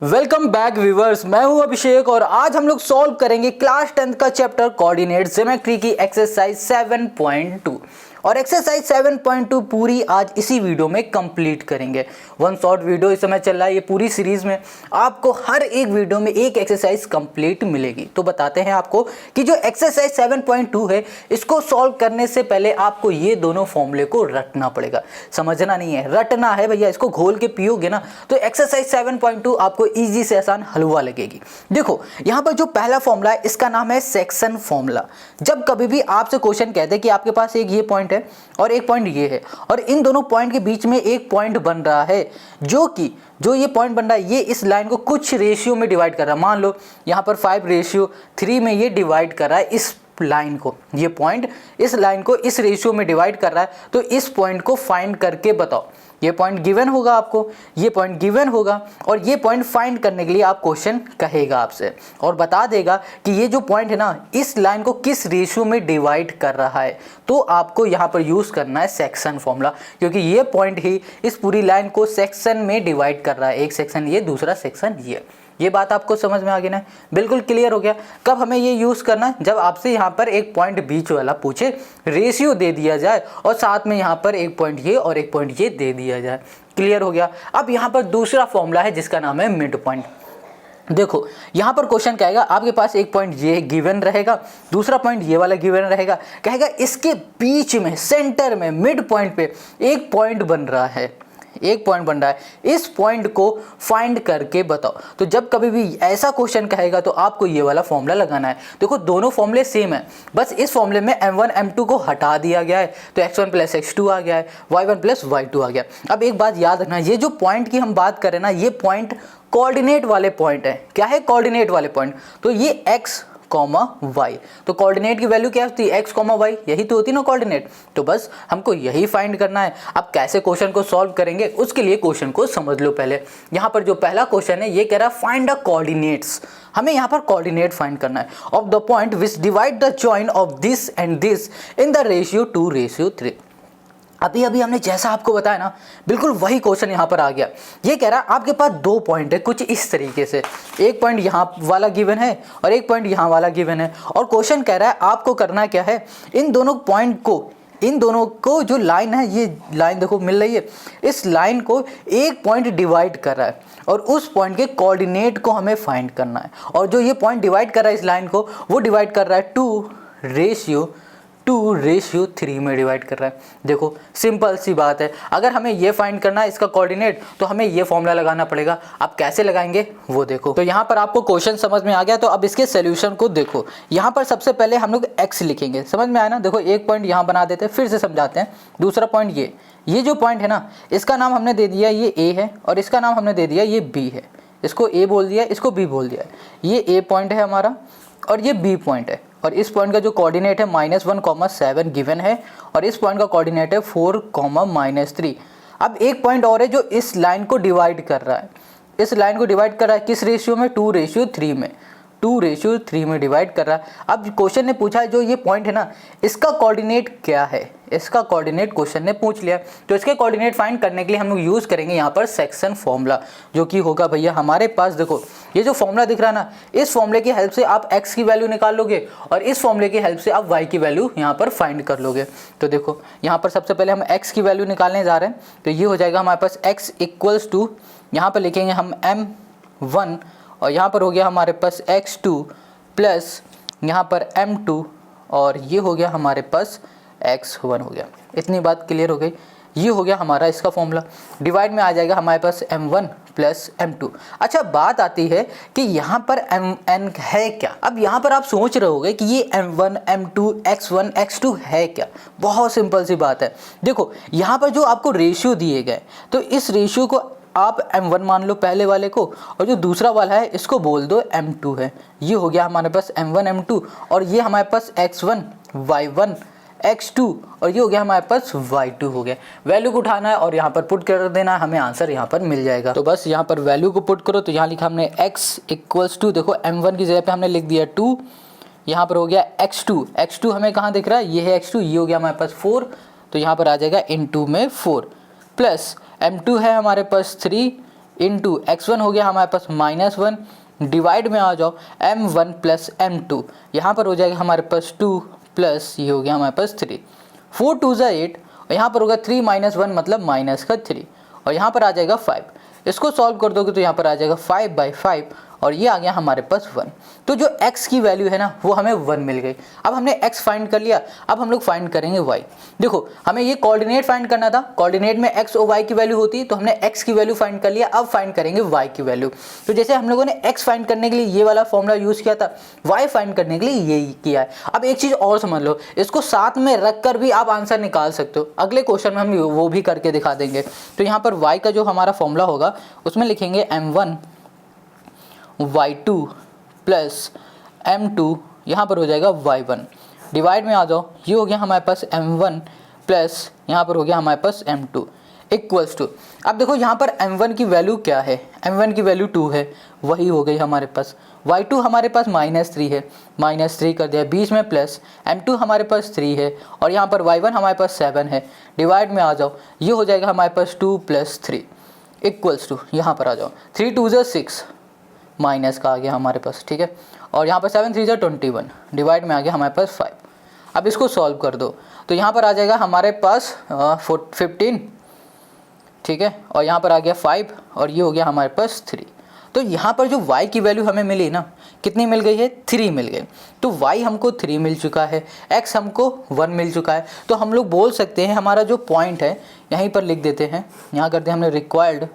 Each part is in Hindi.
वेलकम बैक व्यूवर्स, मैं हूं अभिषेक और आज हम लोग सॉल्व करेंगे क्लास 10th का चैप्टर कोऑर्डिनेट ज्योमेट्री की एक्सरसाइज 7.2 और एक्सरसाइज 7.2 पूरी आज इसी वीडियो में कंप्लीट करेंगे। वन शॉर्ट वीडियो इस समय चल रहा है, ये पूरी सीरीज में आपको हर एक वीडियो में एक एक्सरसाइज कंप्लीट मिलेगी। तो बताते हैं आपको कि जो एक्सरसाइज 7.2 है इसको सॉल्व करने से पहले आपको ये दोनों फॉर्मूले को रटना पड़ेगा। समझना नहीं है, रटना है भैया। इसको घोल के पियोगे ना तो एक्सरसाइज 7.2 आपको ईजी से आसान हलवा लगेगी। देखो यहाँ पर जो पहला फॉर्मूला है इसका नाम है सेक्शन फॉर्मूला। जब कभी भी आपसे क्वेश्चन कहते हैं कि आपके पास एक ये पॉइंट है और एक पॉइंट ये है और इन दोनों पॉइंट के बीच में एक पॉइंट बन रहा है जो ये पॉइंट बन रहा है ये इस लाइन को कुछ रेशियो में डिवाइड कर रहा है। मान लो यहाँ पर 5:3 में ये डिवाइड कर रहा है इस लाइन को, ये पॉइंट इस लाइन को इस रेशियो में डिवाइड कर रहा है। तो इस पॉइंट को फाइंड करके बताओ। ये पॉइंट गिवन होगा आपको, ये पॉइंट गिवन होगा और ये पॉइंट फाइंड करने के लिए आप क्वेश्चन कहेगा आपसे और बता देगा कि ये जो पॉइंट है ना इस लाइन को किस रेशियो में डिवाइड कर रहा है। तो आपको यहाँ पर यूज़ करना है सेक्शन फॉर्मूला, क्योंकि ये पॉइंट ही इस पूरी लाइन को सेक्शन में डिवाइड कर रहा है। एक सेक्शन ये, दूसरा सेक्शन ये बात आपको समझ में आ गई ना? बिल्कुल क्लियर हो गया। कब हमें ये यूज़ करना है? जब आपसे यहाँ पर एक पॉइंट बीच वाला पूछे, रेशियो दे दिया जाए और साथ में यहाँ पर एक पॉइंट ये और एक पॉइंट ये दे दिया जाए। क्लियर हो गया। अब यहाँ पर दूसरा फॉर्मूला है जिसका नाम है मिड पॉइंट। देखो यहाँ पर क्वेश्चन कहेगा आपके पास एक पॉइंट ये गिवन रहेगा, दूसरा पॉइंट ये वाला गिवन रहेगा। कहेगा इसके बीच में सेंटर में मिड पॉइंट पे एक पॉइंट बन रहा है, एक पॉइंट बन रहा है, इस पॉइंट को फाइंड करके बताओ। तो जब कभी भी ऐसा क्वेश्चन कहेगा तो आपको ये वाला फॉर्मूला लगाना है। देखो दोनों फॉर्मूले सेम है, बस इस फॉर्मूले में m1 m2 को हटा दिया गया है तो x1 + x2 आ गया है, y1 + y2 आ गया। अब एक बात याद रखना, ये जो पॉइंट की हम बात करें ना ये पॉइंट कोऑर्डिनेट वाले पॉइंट है। क्या है? कोऑर्डिनेट वाले पॉइंट। तो ये x, y, तो कोऑर्डिनेट की वैल्यू क्या होती है? x, y, यही तो होती है ना कोऑर्डिनेट। तो बस हमको यही फाइंड करना है। अब कैसे क्वेश्चन को सॉल्व करेंगे उसके लिए क्वेश्चन को समझ लो पहले। यहाँ पर जो पहला क्वेश्चन है ये कह रहा है फाइंड द कोऑर्डिनेट्स। हमें यहाँ पर कोऑर्डिनेट फाइंड करना है of the point which divide the join of this and this in the ratio 2:3। अभी हमने जैसा आपको बताया ना बिल्कुल वही क्वेश्चन यहाँ पर आ गया। ये कह रहा है आपके पास दो पॉइंट है कुछ इस तरीके से, एक पॉइंट यहाँ वाला गिवन है और एक पॉइंट यहाँ वाला गिवन है और क्वेश्चन कह रहा है आपको करना क्या है, इन दोनों को जो लाइन है, ये लाइन देखो मिल रही है, इस लाइन को एक पॉइंट डिवाइड कर रहा है और उस पॉइंट के कोऑर्डिनेट को हमें फाइंड करना है। और जो ये पॉइंट डिवाइड कर रहा है इस लाइन को वो डिवाइड कर रहा है 2:3 में डिवाइड कर रहा है। देखो सिंपल सी बात है, अगर हमें ये फाइंड करना है इसका कोऑर्डिनेट तो हमें ये फॉर्मूला लगाना पड़ेगा। अब कैसे लगाएंगे वो देखो। तो यहाँ पर आपको क्वेश्चन समझ में आ गया, तो अब इसके सोल्यूशन को देखो। यहाँ पर सबसे पहले हम लोग x लिखेंगे, समझ में आया ना? देखो एक पॉइंट यहाँ बना देते हैं, फिर से समझाते हैं। दूसरा पॉइंट ये जो पॉइंट है ना इसका नाम हमने दे दिया ये a है और इसका नाम हमने दे दिया ये b है। इसको a बोल दिया, इसको b बोल दिया। ये a पॉइंट है हमारा और ये b पॉइंट है और इस पॉइंट का जो कोऑर्डिनेट है -1,7 गिवन है और इस पॉइंट का कोऑर्डिनेट है 4,-3। अब एक पॉइंट और है जो इस लाइन को डिवाइड कर रहा है, इस लाइन को डिवाइड कर रहा है किस रेशियो में? 2:3 में, 2:3 में डिवाइड कर रहा है। अब क्वेश्चन ने पूछा है जो ये पॉइंट है ना इसका कोऑर्डिनेट क्या है, इसका कोऑर्डिनेट क्वेश्चन ने पूछ लिया। तो इसके कोऑर्डिनेट फाइंड करने के लिए हम लोग यूज़ करेंगे यहाँ पर सेक्शन फॉर्मूला, जो कि होगा भैया हमारे पास। देखो ये जो फॉर्मूला दिख रहा है ना, इस फॉर्मूले की हेल्प से आप x की वैल्यू निकाल लोगे और इस फॉर्मूले की हेल्प से आप y की वैल्यू यहाँ पर फाइंड कर लोगे। तो देखो यहाँ पर सबसे पहले हम x की वैल्यू निकालने जा रहे हैं। तो ये हो जाएगा हमारे पास x = यहाँ पर लिखेंगे हम m1 और यहाँ पर हो गया हमारे पास x2 प्लस यहाँ पर m2 और ये हो गया हमारे पास x1 हो गया। इतनी बात क्लियर हो गई। ये हो गया हमारा इसका फॉर्मूला। डिवाइड में आ जाएगा हमारे पास m1 प्लस m2। अच्छा बात आती है कि यहाँ पर mn है क्या? अब यहाँ पर आप सोच रहे होगे कि ये m1 m2 x1 x2 है क्या? बहुत सिंपल सी बात है। देखो यहाँ पर जो आपको रेशियो दिए गए तो इस रेशियो को आप m1 मान लो पहले वाले को और जो दूसरा वाला है इसको बोल दो m2 है। ये हो गया हमारे पास m1 m2 और ये हमारे पास x1 y1 x2 और ये हो गया हमारे पास y2 हो गया। वैल्यू को उठाना है और यहाँ पर पुट कर देना है, हमें आंसर यहाँ पर मिल जाएगा। तो बस यहाँ पर वैल्यू को पुट करो। तो यहाँ लिखा हमने x = देखो m1 की जगह पे हमने लिख दिया 2, यहाँ पर हो गया x2 हमें कहाँ दिख रहा है? ये है x2, ये हो गया हमारे पास 4, तो यहाँ पर आ जाएगा इन 2 में 4 प्लस m2 है हमारे पास 3 इंटू x1 हो गया हमारे पास -1, डिवाइड में आ जाओ m1 प्लस m2, यहाँ पर हो जाएगा हमारे पास 2 प्लस ये हो गया हमारे पास 3, 4 2 ज़ा 8, और यहाँ पर होगा 3 - 1 मतलब -3, और यहाँ पर आ जाएगा 5। इसको सॉल्व कर दोगे तो यहाँ पर आ जाएगा 5/5, और ये आ गया हमारे पास 1। तो जो x की वैल्यू है ना वो हमें 1 मिल गई। अब हमने x फाइंड कर लिया, अब हम लोग फाइंड करेंगे y। देखो हमें ये कोऑर्डिनेट फाइंड करना था, कोऑर्डिनेट में x और y की वैल्यू होती, तो हमने x की वैल्यू फाइंड कर लिया। अब फाइंड करेंगे y की वैल्यू। तो जैसे हम लोगों ने x फाइंड करने के लिए ये वाला फॉर्मूला यूज़ किया था, y फाइंड करने के लिए यही किया है। अब एक चीज़ और समझ लो, इसको साथ में रख कर भी आप आंसर निकाल सकते हो। अगले क्वेश्चन में हम वो भी करके दिखा देंगे। तो यहाँ पर y का जो हमारा फॉर्मूला होगा उसमें लिखेंगे m1 y2 प्लस m2, यहाँ पर हो जाएगा y1, डिवाइड में आ जाओ, ये हो गया हमारे पास m1 प्लस यहाँ पर हो गया हमारे पास m2 इक्वल्स टू। अब देखो यहाँ पर m1 की वैल्यू क्या है, m1 की वैल्यू 2 है, वही हो गई हमारे पास। y2 हमारे पास -3 है, -3 कर दिया, बीच में प्लस, m2 हमारे पास 3 है, और यहाँ पर y1 हमारे पास 7 है, डिवाइड में आ जाओ, ये हो जाएगा हमारे पास 2 + 3 इक्वल्स टू, यहाँ पर आ जाओ 3 2 ज़ा 6, माइनस का आ गया हमारे पास, ठीक है, और यहाँ पर 7 3 ज़ा 21, डिवाइड में आ गया हमारे पास 5। अब इसको सॉल्व कर दो तो यहाँ पर आ जाएगा हमारे पास 15, ठीक है, और यहाँ पर आ गया 5, और ये हो गया हमारे पास 3। तो यहाँ पर जो y की वैल्यू हमें मिली ना, कितनी मिल गई है, 3 मिल गई। तो y हमको 3 मिल चुका है, x हमको 1 मिल चुका है। तो हम लोग बोल सकते हैं हमारा जो पॉइंट है यहीं पर लिख देते हैं, यहाँ करते हैं हमने रिक्वायर्ड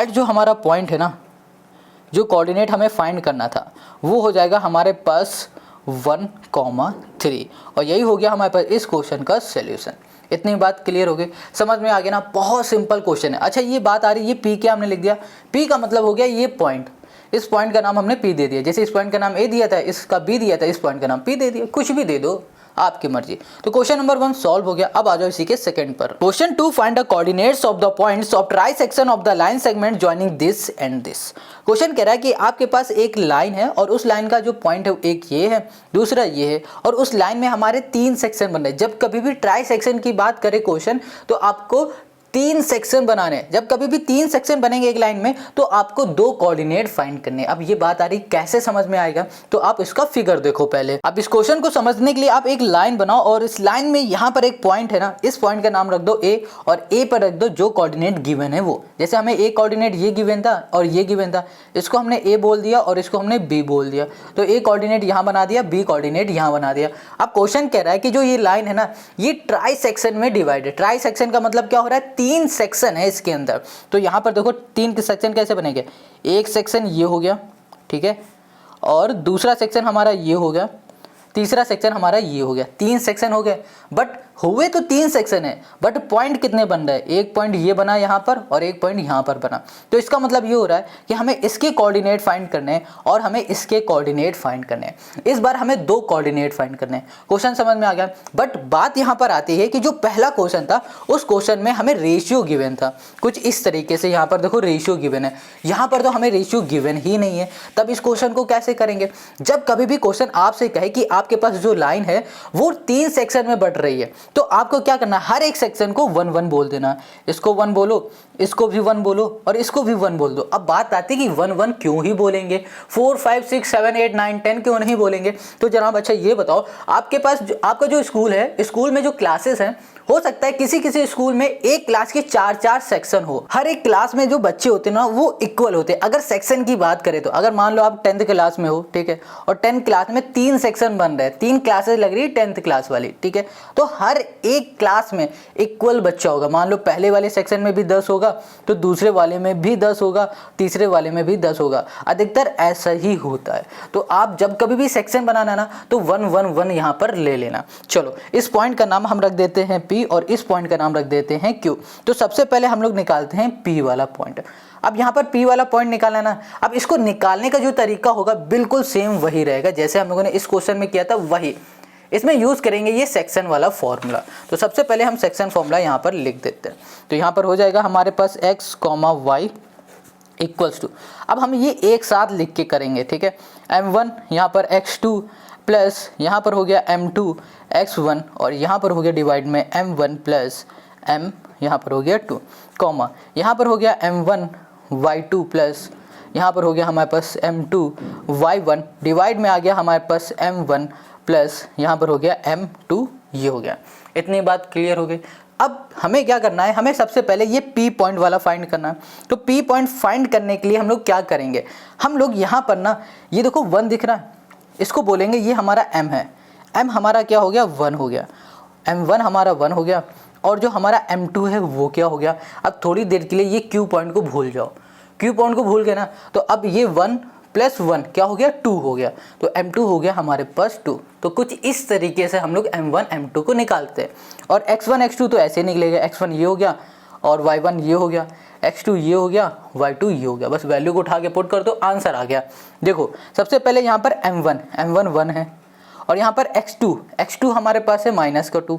जो हमारा पॉइंट है ना, जो कोऑर्डिनेट हमें फाइंड करना था, वो हो जाएगा हमारे पास 1,3, और यही हो गया हमारे पास इस क्वेश्चन का सॉल्यूशन। इतनी बात क्लियर हो गई, समझ में आ गया ना, बहुत सिंपल क्वेश्चन है। अच्छा ये बात आ रही है, ये P क्या हमने लिख दिया, P का मतलब हो गया ये पॉइंट, इस पॉइंट का नाम हमने P दे दिया। जैसे इस पॉइंट का नाम A दिया था, इसका B दिया था, इस पॉइंट का नाम P दे दिया, कुछ भी दे दो, आपकी मर्जी। तो क्वेश्चन नंबर 1 सॉल्व हो गया। अब आ जाओ इसी के सेकंड पर। Question 2, find the coordinates of the points of try section of the line segment joining this and this. Question कह रहा है कि आपके पास एक लाइन है और उस लाइन का जो पॉइंट है एक ये है, दूसरा ये है, और उस लाइन में हमारे 3 सेक्शन बन रहे हैं। जब कभी भी ट्राई सेक्शन की बात करें क्वेश्चन, तो आपको 3 सेक्शन बनाने हैं। जब कभी भी 3 सेक्शन बनेंगे एक लाइन में, तो आपको 2 कोऑर्डिनेट फाइंड करने। अब ये बात आ रही कैसे समझ में आएगा, तो आप इसका फिगर देखो पहले। अब इस क्वेश्चन को समझने के लिए आप एक लाइन बनाओ, और इस लाइन में यहाँ पर एक पॉइंट है ना, इस पॉइंट का नाम रख दो A, और A पर रख दो जो कोऑर्डिनेट गिवन है वो। जैसे हमें A कोऑर्डिनेट ये गिवन था और ये गिवन था, इसको हमने A बोल दिया और इसको हमने B बोल दिया। तो A कोऑर्डिनेट यहाँ बना दिया, B कोऑर्डिनेट यहाँ बना दिया। अब क्वेश्चन कह रहा है कि जो ये लाइन है ना, ये ट्राई सेक्शन में डिवाइड है। ट्राई सेक्शन का मतलब क्या हो रहा है, 3 सेक्शन है इसके अंदर। तो यहां पर देखो 3 के सेक्शन कैसे बनेंगे, एक सेक्शन ये हो गया, ठीक है, और दूसरा सेक्शन हमारा ये हो गया, तीसरा सेक्शन हमारा ये हो गया। 3 सेक्शन हो गए, बट हुए तो 3 सेक्शन है, बट पॉइंट कितने बन रहे हैं, एक पॉइंट ये बना यहाँ पर और एक पॉइंट यहाँ पर बना। तो इसका मतलब ये हो रहा है कि हमें इसके कोऑर्डिनेट फाइंड करने हैं और हमें इसके कोऑर्डिनेट फाइंड करने हैं। इस बार हमें 2 कोऑर्डिनेट फाइंड करने हैं। क्वेश्चन समझ में आ गया, बट बात यहाँ पर आती है कि जो पहला क्वेश्चन था, उस क्वेश्चन में हमें रेशियो गिवन था कुछ इस तरीके से। यहाँ पर देखो रेशियो गिवन है, यहाँ पर तो हमें रेशियो गिवन ही नहीं है। तब इस क्वेश्चन को कैसे करेंगे, जब कभी भी क्वेश्चन आपसे कहे कि आपके पास जो लाइन है वो 3 सेक्शन में बट रही है, तो आपको क्या करना है, हर एक सेक्शन को 1 1 बोल देना। इसको 1 बोलो, इसको भी 1 बोलो, और इसको भी 1 बोल दो। अब बात आती है कि 1 1 क्यों ही बोलेंगे, 4 5 6 7 8 9 10 क्यों नहीं बोलेंगे। तो जनाब अच्छा ये बताओ, आपके पास आपका जो स्कूल है, स्कूल में जो क्लासेस हैं, हो सकता है किसी किसी स्कूल में एक क्लास के 4 सेक्शन हो। हर एक क्लास में जो बच्चे होते हैं ना वो इक्वल होते हैं। अगर सेक्शन की बात करें तो अगर मान लो आप 10th क्लास में हो, ठीक है, और 10th क्लास में 3 सेक्शन बन रहे हैं, 3 क्लासेस लग रही है 10th क्लास वाली, ठीक है, तो हर एक क्लास में इक्वल बच्चा होगा। मान लो पहले वाले सेक्शन में भी 10 होगा, तो दूसरे वाले में भी 10 होगा, तीसरे वाले में भी 10 होगा। अधिकतर ऐसा ही होता है। तो आप जब कभी भी सेक्शन बनाना ना, तो 1 1 1 यहाँ पर ले लेना। चलो इस पॉइंट का नाम हम रख देते हैं P और इस पॉइंट का नाम रख देते हैं Q। तो सबसे पहले हम लोग निकालते हैं P वाला पॉइंट। अब यहाँ पर P वाला पॉइंट निकालना ना, अब इसको निकालने का जो तरीका होगा बिल्कुल सेम वही रहेगा जैसे हम लोगों ने इस क्वेश्चन में किया था, वही इसमें यूज करेंगे ये सेक्शन वाला फॉर्मूला। तो सबसे पहले हम सेक्शन फॉर्मूला यहाँ पर लिख देते हैं। तो यहाँ पर हो जाएगा हमारे पास x, y इक्वल्स टू, अब हम ये एक साथ लिख के करेंगे, ठीक है, m1 यहाँ पर x2 प्लस यहाँ पर हो गया m2 x1, और यहाँ पर हो गया डिवाइड में m1 प्लस m यहाँ पर हो गया 2 कॉमा यहाँ पर हो गया m1 y2 प्लस यहाँ पर हो गया हमारे पास m2 y1 डिवाइड में आ गया हमारे पास m1 प्लस यहाँ पर हो गया m2 ये हो गया। इतनी बात क्लियर हो गई। अब हमें क्या करना है, हमें सबसे पहले ये P पॉइंट वाला फाइंड करना है। तो P पॉइंट फाइंड करने के लिए हम लोग क्या करेंगे, हम लोग यहाँ पर ना ये देखो 1 दिख रहा है, इसको बोलेंगे ये हमारा M है। M हमारा क्या हो गया 1 हो गया, M1 हमारा 1 हो गया और जो हमारा M2 है वो क्या हो गया। अब थोड़ी देर के लिए ये Q पॉइंट को भूल जाओ, Q पॉइंट को भूल गए ना, तो अब ये 1 प्लस 1 क्या हो गया 2 हो गया, तो M2 हो गया हमारे पास 2। तो कुछ इस तरीके से हम लोग M1 M2 को निकालते हैं। और x1 x2 तो ऐसे निकलेगा, x1 ये हो गया और y1 ये हो गया, x2 ये हो गया, y2 ये हो गया। बस वैल्यू को उठा के पुट कर दो, आंसर आ गया। देखो सबसे पहले यहाँ पर M1 1 है और यहाँ पर x2 हमारे पास है -2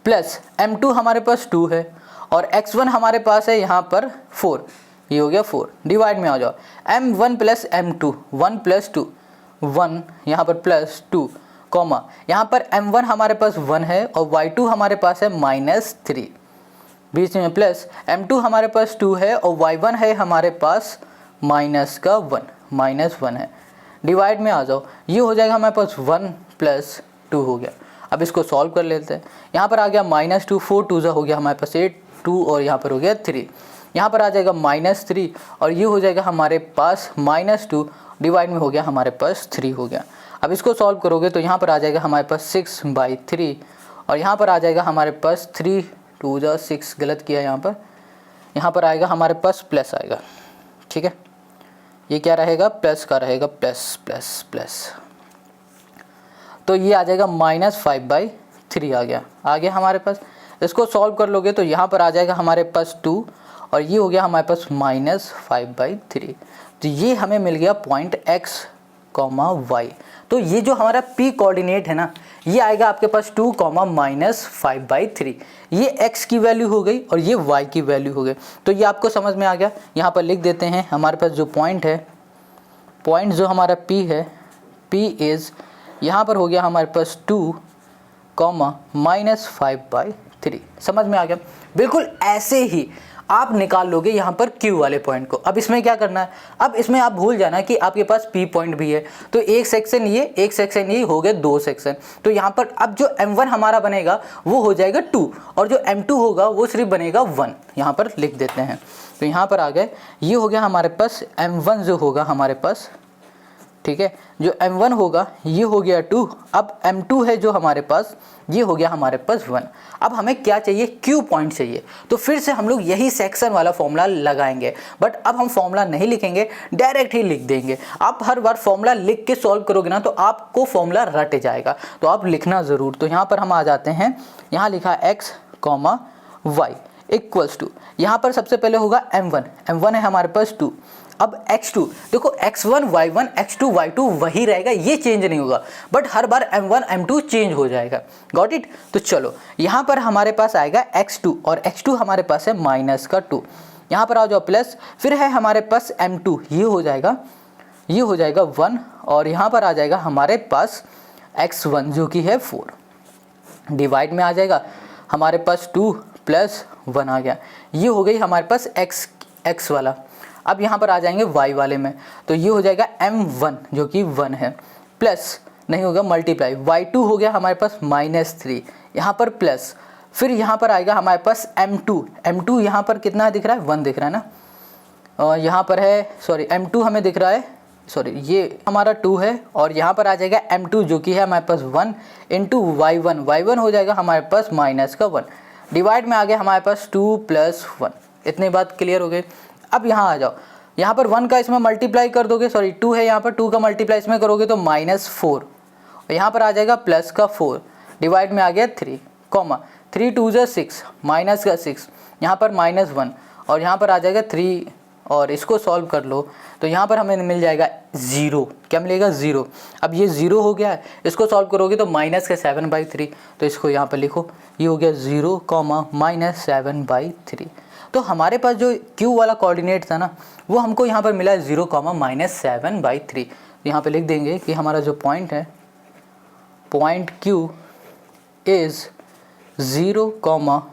प्लस M2 हमारे पास 2 है और x1 हमारे पास है यहाँ पर 4, ये हो गया 4। डिवाइड में आ जाओ, M1 प्लस M2 1 प्लस 2 1 यहाँ पर प्लस 2 कॉमा यहाँ पर M1 हमारे पास 1 है और y2 हमारे पास है -3 बीच में प्लस M2 हमारे पास 2 है और y1 है हमारे पास -1 है। डिवाइड में आ जाओ, ये हो जाएगा हमारे पास 1 प्लस 2 हो गया। अब इसको सॉल्व कर लेते हैं। यहाँ पर आ गया -2 4 2 हो गया हमारे पास 8 2 और यहाँ पर हो गया 3, यहाँ पर आ जाएगा -3 और ये हो जाएगा हमारे पास -2 डिवाइड में हो गया हमारे पास 3 हो गया। अब इसको सॉल्व करोगे तो यहाँ पर आ जाएगा हमारे पास 6/3 और यहाँ पर आ जाएगा हमारे पास 3 2 6, गलत किया यहाँ पर आएगा हमारे पास प्लस आएगा, ठीक है। ये क्या रहेगा, प्लस का रहेगा, प्लस प्लस प्लस, तो ये आ जाएगा -5/3 आ गया हमारे पास। इसको सॉल्व कर लोगे तो यहाँ पर आ जाएगा हमारे पास 2 और ये हो गया हमारे पास -5/3। तो ये हमें मिल गया पॉइंट x, y। तो ये जो हमारा P कोऑर्डिनेट है ना, ये आएगा आपके पास 2, -5/3। ये x की वैल्यू हो गई और ये y की वैल्यू हो गई। तो ये आपको समझ में आ गया। यहाँ पर लिख देते हैं हमारे पास जो पॉइंट है, पॉइंट जो हमारा P है, P इज़ यहाँ पर हो गया हमारे पास 2, -5/3। समझ में आ गया। बिल्कुल ऐसे ही आप निकाल लोगे यहाँ पर Q वाले पॉइंट को। अब इसमें क्या करना है, अब इसमें आप भूल जाना कि आपके पास P पॉइंट भी है, तो एक सेक्शन ये हो गए 2 सेक्शन। तो यहाँ पर अब जो M1 हमारा बनेगा वो हो जाएगा 2 और जो M2 होगा वो सिर्फ बनेगा 1। यहाँ पर लिख देते हैं। तो यहाँ पर आ गए, ये हो गया हमारे पास M1 जो होगा हमारे पास, ठीक है, जो M1 होगा ये हो गया 2। अब M2 है जो हमारे पास, ये हो गया हमारे पास 1। अब हमें क्या चाहिए, Q पॉइंट चाहिए। तो फिर से हम लोग यही सेक्शन वाला फॉर्मूला लगाएंगे, बट अब हम फॉर्मूला नहीं लिखेंगे, डायरेक्ट ही लिख देंगे। आप हर बार फॉर्मूला लिख के सॉल्व करोगे ना तो आपको फॉर्मूला रट जाएगा, तो आप लिखना ज़रूर। तो यहाँ पर हम आ जाते हैं, यहाँ लिखा x, y इक्वल्स टू, यहाँ पर सबसे पहले होगा M1 है हमारे पास 2। अब x2 देखो, x1 y1 x2 y2 वही रहेगा, ये चेंज नहीं होगा, but her bar m1 m2 change हो जाएगा। Got it. तो चलो यहाँ पर हमारे पास आएगा x2 और x2 हमारे पास है -2। यहाँ पर आ जाओ प्लस, फिर है हमारे पास m2, ये हो जाएगा 1 और यहाँ पर आ जाएगा हमारे पास x1 जो कि है 4। डिवाइड में आ जाएगा हमारे पास 2 + 1 आ गया, ये हो गई हमारे पास x वाला। अब यहाँ पर आ जाएंगे y वाले में, तो ये हो जाएगा m1 जो कि 1 है, प्लस नहीं होगा मल्टीप्लाई, y2 हो गया हमारे पास -3, यहाँ पर प्लस, फिर यहाँ पर आएगा हमारे पास m2 यहाँ पर कितना दिख रहा है, 1 दिख रहा है ना, और यहाँ पर है सॉरी m2 हमें दिख रहा है, सॉरी ये हमारा 2 है, और यहाँ पर आ जाएगा m2 जो कि है हमारे पास 1 इंटू y1 हो जाएगा हमारे पास -1। डिवाइड में आ गया हमारे पास 2 + 1। इतनी बात क्लियर हो गई। अब यहाँ आ जाओ, यहाँ पर 1 का इसमें मल्टीप्लाई कर दोगे, सॉरी 2 है यहाँ पर, 2 का मल्टीप्लाई इसमें करोगे तो -4, और यहाँ पर आ जाएगा प्लस का 4, डिवाइड में आ गया 3, 3 2 6, माइनस का 6, यहाँ पर -1, और यहाँ पर आ जाएगा 3, और इसको सॉल्व कर लो तो यहाँ पर हमें मिल जाएगा 0। क्या मिलेगा, 0। अब ये 0 हो गया है, इसको सॉल्व करोगे तो -7/3, तो इसको यहाँ पर लिखो, ये हो गया 0, -7/3। तो हमारे पास जो Q वाला कोऑर्डिनेट था ना, वो हमको यहाँ पर मिला है 0, -7/3। यहाँ पे लिख देंगे कि हमारा जो पॉइंट है, पॉइंट Q इज़ 0,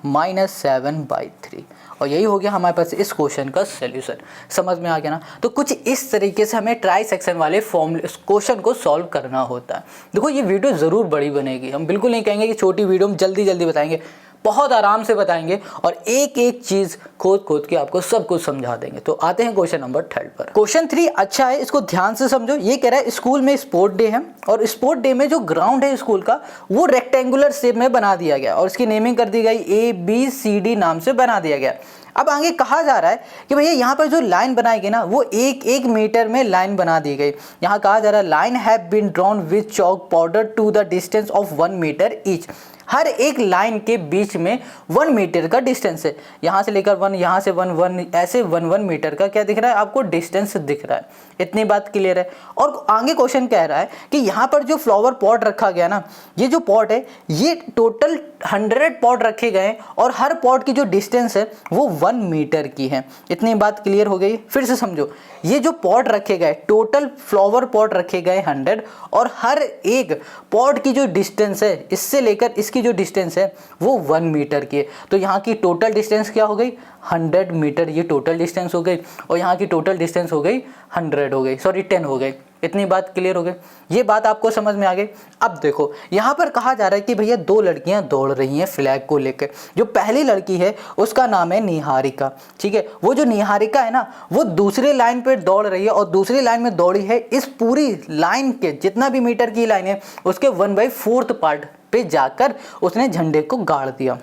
-7/3। और यही हो गया हमारे पास इस क्वेश्चन का सॉल्यूशन। समझ में आ गया ना। तो कुछ इस तरीके से हमें ट्राई सेक्शन वाले फॉर्मूले क्वेश्चन को सॉल्व करना होता है। देखो ये वीडियो ज़रूर बड़ी बनेगी, हम बिल्कुल नहीं कहेंगे कि छोटी वीडियो में जल्दी जल्दी बताएंगे, बहुत आराम से बताएंगे और एक एक चीज़ खोद खोद के आपको सब कुछ समझा देंगे। तो आते हैं क्वेश्चन नंबर 3 पर। क्वेश्चन 3 अच्छा है, इसको ध्यान से समझो। ये कह रहा है स्कूल में स्पोर्ट डे है और स्पोर्ट डे में जो ग्राउंड है स्कूल का वो रेक्टेंगुलर शेप में बना दिया गया और इसकी नेमिंग कर दी गई ABCD नाम से बना दिया गया। अब आगे कहा जा रहा है कि भैया यहाँ पर जो लाइन बनाई गई ना वो 1 मीटर में लाइन बना दी गई। यहाँ कहा जा रहा है line have been drawn with chalk powder to the distance of 1 metre each. हर एक लाइन के बीच में 1 मीटर का डिस्टेंस है, यहाँ से लेकर 1, यहाँ से 1 ऐसे 1 मीटर का क्या दिख रहा है आपको डिस्टेंस दिख रहा है। इतनी बात क्लियर है। और आगे क्वेश्चन कह रहा है कि यहाँ पर जो फ्लावर पॉट रखा गया ना, ये जो पॉट है ये टोटल 100 पॉट रखे गए और हर पॉट की जो डिस्टेंस है वो 1 मीटर की है। इतनी बात क्लियर हो गई। फिर से समझो, ये जो पॉट रखे गए टोटल फ्लावर पॉट रखे गए 100 और हर एक पॉट की जो डिस्टेंस है इससे लेकर इसकी जो डिस्टेंस है वो 1 मीटर की है। तो यहाँ की टोटल डिस्टेंस क्या हो गई 100 मीटर, ये टोटल डिस्टेंस हो गई और यहाँ की टोटल डिस्टेंस हो गई 100 हो गई, सॉरी 10 हो गई। इतनी बात क्लियर हो गई, ये बात आपको समझ में आ गई। अब देखो यहाँ पर कहा जा रहा है कि भैया 2 लड़कियां दौड़ रही हैं फ्लैग को लेकर। जो पहली लड़की है उसका नाम है निहारिका, ठीक है। वो जो निहारिका है ना वो दूसरे लाइन पर दौड़ रही है और दूसरी लाइन में दौड़ी है इस पूरी लाइन के जितना भी मीटर की लाइन है उसके 1/4 पार्ट पे जाकर उसने झंडे को गाड़ दिया,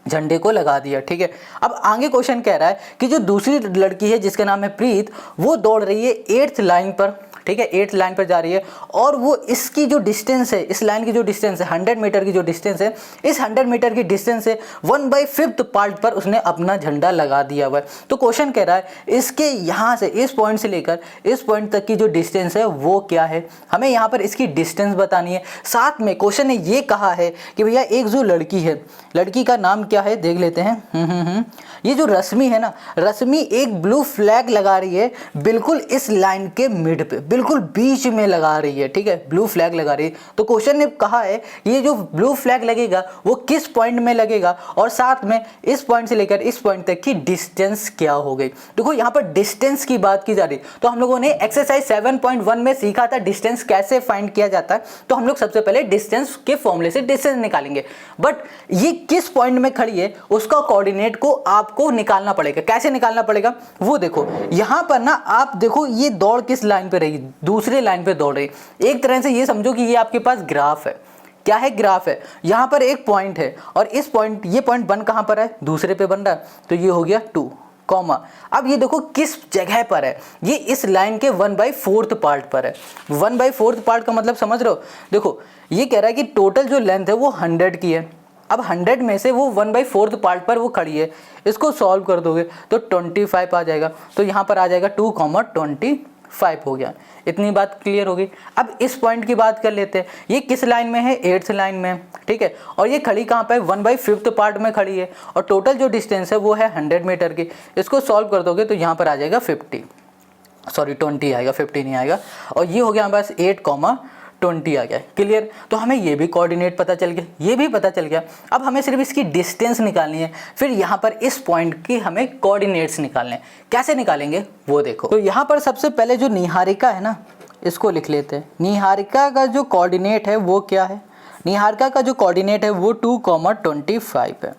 झंडे को लगा दिया, ठीक है। अब आगे क्वेश्चन कह रहा है कि जो दूसरी लड़की है जिसका नाम है प्रीत वो दौड़ रही है 8th लाइन पर, ठीक है, 8th लाइन पर जा रही है और वो इसकी जो डिस्टेंस है इस लाइन की जो डिस्टेंस है 100 मीटर की जो डिस्टेंस है इस 100 मीटर की डिस्टेंस से 1/5 पार्ट पर उसने अपना झंडा लगा दिया हुआ है। तो क्वेश्चन कह रहा है इसके यहाँ से इस पॉइंट से लेकर इस पॉइंट तक की जो डिस्टेंस है वो क्या है, हमें यहाँ पर इसकी डिस्टेंस बतानी है। साथ में क्वेश्चन ने ये कहा है कि भैया एक जो लड़की है, लड़की का नाम क्या है देख लेते हैं। ये जो रश्मि है ना, रश्मि एक ब्लू फ्लैग लगा रही है बिल्कुल इस लाइन के मिड पे, बिल्कुल बीच में लगा रही है, ठीक है, ब्लू फ्लैग लगा रही है। तो क्वेश्चन ने कहा है ये जो ब्लू फ्लैग लगेगा वो किस पॉइंट में लगेगा और साथ में इस पॉइंट से लेकर इस पॉइंट तक की डिस्टेंस क्या हो गई। देखो यहाँ पर डिस्टेंस की बात की जा रही। तो हम लोगों ने एक्सरसाइज 7.1 में सीखा था डिस्टेंस कैसे फाइंड किया जाता है। तो हम लोग सबसे पहले डिस्टेंस के फॉर्मूले से डिस्टेंस निकालेंगे, बट ये किस पॉइंट में खड़ी है उसका कोऑर्डिनेट को आपको निकालना पड़ेगा। कैसे निकालना पड़ेगा वो देखो, यहाँ पर ना आप देखो ये दौड़ किस लाइन पे रही, दूसरे लाइन पे दौड़ रही। एक तरह से ये समझो कि ये आपके पास ग्राफ है। क्या है ग्राफ है, यहाँ पर एक पॉइंट है और इस पॉइंट ये पॉइंट बन कहाँ पर है दूसरे पे बन रहा है, तो ये हो गया 2 कॉमा। अब ये देखो किस जगह पर है, ये इस लाइन के 1/4 पार्ट पर है। 1/4 पार्ट का मतलब समझ रहे हो। देखो ये कह रहा है कि टोटल जो लेंथ है वो 100 की है। अब 100 में से वो 1/4 पार्ट पर वो खड़ी है, इसको सॉल्व कर दोगे तो 25 आ जाएगा। तो यहाँ पर आ जाएगा 2,25 हो गया। इतनी बात क्लियर हो गई। अब इस पॉइंट की बात कर लेते हैं, ये किस लाइन में है 8th लाइन में, ठीक है। और ये खड़ी कहाँ पे 1/5 पार्ट में खड़ी है और टोटल जो डिस्टेंस है वो है 100 मीटर की। इसको सॉल्व कर दोगे तो यहाँ पर आ जाएगा 20 आएगा, 50 नहीं आएगा। और ये हो गया हमारे पास 8,20 आ गया। क्लियर। तो हमें ये भी कोऑर्डिनेट पता चल गया, ये भी पता चल गया। अब हमें सिर्फ इसकी डिस्टेंस निकालनी है, फिर यहाँ पर इस पॉइंट की हमें कोऑर्डिनेट्स निकालने हैं। कैसे निकालेंगे वो देखो। तो यहाँ पर सबसे पहले जो निहारिका है ना इसको लिख लेते हैं। निहारिका का जो कोऑर्डिनेट है वो क्या है, निहारिका का जो कोऑर्डिनेट है वो 2,25 है,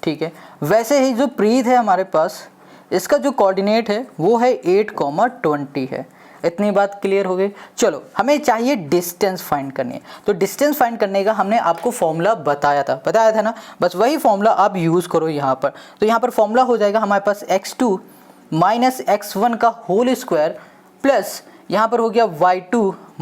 ठीक है। वैसे ही जो प्रीत है हमारे पास इसका जो कोऑर्डिनेट है वो है 8,20 है। इतनी बात क्लियर हो गई। चलो हमें चाहिए डिस्टेंस फाइंड करनी है। तो डिस्टेंस फाइंड करने का हमने आपको फॉर्मूला बताया था ना, बस वही फॉर्मूला आप यूज़ करो यहाँ पर। तो यहाँ पर फॉर्मूला हो जाएगा हमारे पास x2 - x1 का होल स्क्वायर प्लस यहाँ पर हो गया y2 -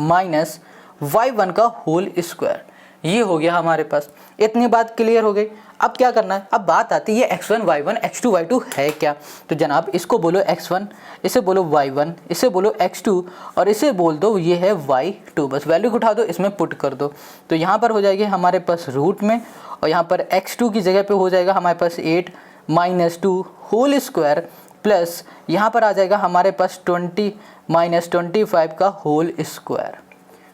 y1 का होल स्क्वायर। ये हो गया हमारे पास। इतनी बात क्लियर हो गई। अब क्या करना है, अब बात आती है x1 y1 x2 y2 है क्या। तो जनाब इसको बोलो x1, इसे बोलो y1, इसे बोलो x2 और इसे बोल दो ये है y2। बस वैल्यू उठा दो, इसमें पुट कर दो। तो यहाँ पर हो जाएगी हमारे पास रूट में और यहाँ पर x2 की जगह पे हो जाएगा हमारे पास 8 - 2 होल स्क्वायर प्लस यहाँ पर आ जाएगा हमारे पास 20 - 25 का होल स्क्वायर।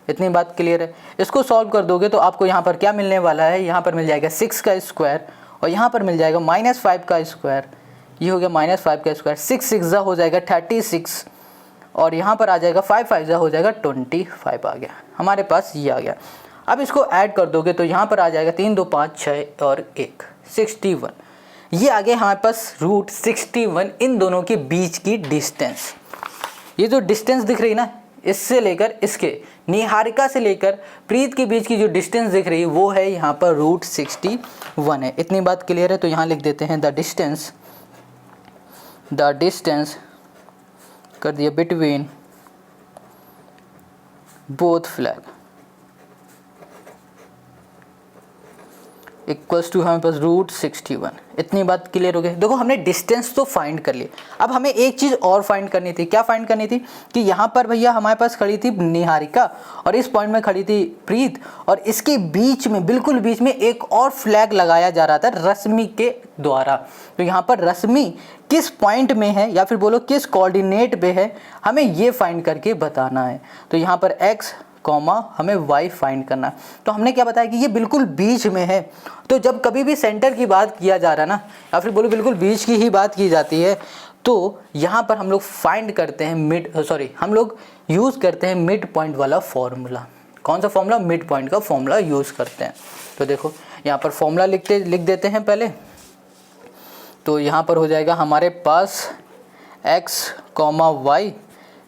इतनी बात क्लियर है। इसको सॉल्व कर दोगे तो आपको यहाँ पर क्या मिलने वाला है, यहाँ पर मिल जाएगा 6 का स्क्वायर और यहाँ पर मिल जाएगा -5 का स्क्वायर। ये हो गया -5 का स्क्वायर, 6 6 हो जाएगा 36 और यहाँ पर आ जाएगा 5 5 हो जाएगा 25 आ गया, हमारे पास ये आ गया। अब इसको ऐड कर दोगे तो यहाँ पर आ जाएगा 3 2 5 6 और 1 61। ये आ गया हमारे पास रूट 61 इन दोनों के बीच की डिस्टेंस। ये जो डिस्टेंस दिख रही है ना, इससे लेकर इसके निहारिका से लेकर प्रीत के बीच की जो डिस्टेंस दिख रही है वो है यहाँ पर रूट 61 है। इतनी बात क्लियर है। तो यहाँ लिख देते हैं द डिस्टेंस कर दिया between both flag equals to हमारे पास रूट 61। इतनी बात क्लियर हो गई। देखो हमने डिस्टेंस तो फाइंड कर ली, अब हमें एक चीज़ और फाइंड करनी थी। क्या फाइंड करनी थी कि यहाँ पर भैया हमारे पास खड़ी थी निहारिका और इस पॉइंट में खड़ी थी प्रीत और इसके बीच में बिल्कुल बीच में एक और फ्लैग लगाया जा रहा था रश्मि के द्वारा। तो यहाँ पर रश्मि किस पॉइंट में है या फिर बोलो किस कोऑर्डिनेट पे है, हमें ये फाइंड करके बताना है। तो यहाँ पर x हमें y फाइंड करना। तो हमने क्या बताया कि ये बिल्कुल बीच में है। तो जब कभी भी सेंटर की बात किया जा रहा है ना या फिर बोलो बिल्कुल बीच की ही बात की जाती है, तो यहाँ पर हम लोग फाइंड करते हैं हम लोग यूज़ करते हैं मिड पॉइंट वाला फॉर्मूला। कौन सा फॉर्मूला? मिड पॉइंट का फॉर्मूला यूज़ करते हैं। तो देखो यहाँ पर फॉर्मूला लिख देते हैं पहले। तो यहाँ पर हो जाएगा हमारे पास x, y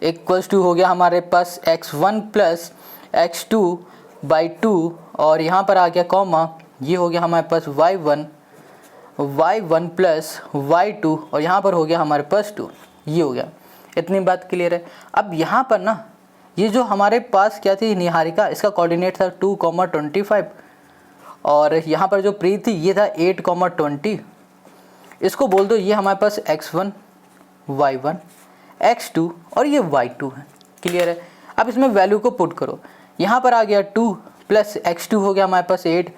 इक्वल्स टू हो गया हमारे पास x1 प्लस x2/2 और यहाँ पर आ गया कॉमा, ये हो गया हमारे पास y1 प्लस y2 और यहाँ पर हो गया हमारे पास 2। ये हो गया। इतनी बात क्लियर है। अब यहाँ पर ना ये जो हमारे पास क्या थी निहारिका, इसका कोऑर्डिनेट था 2,25 और यहाँ पर जो प्रीत थी ये था 8,20। इसको बोल दो ये हमारे पास x1 y1 x2 और ये y2 है। क्लियर है। अब इसमें वैल्यू को पुट करो। यहाँ पर आ गया 2 प्लस x2 हो गया हमारे पास 8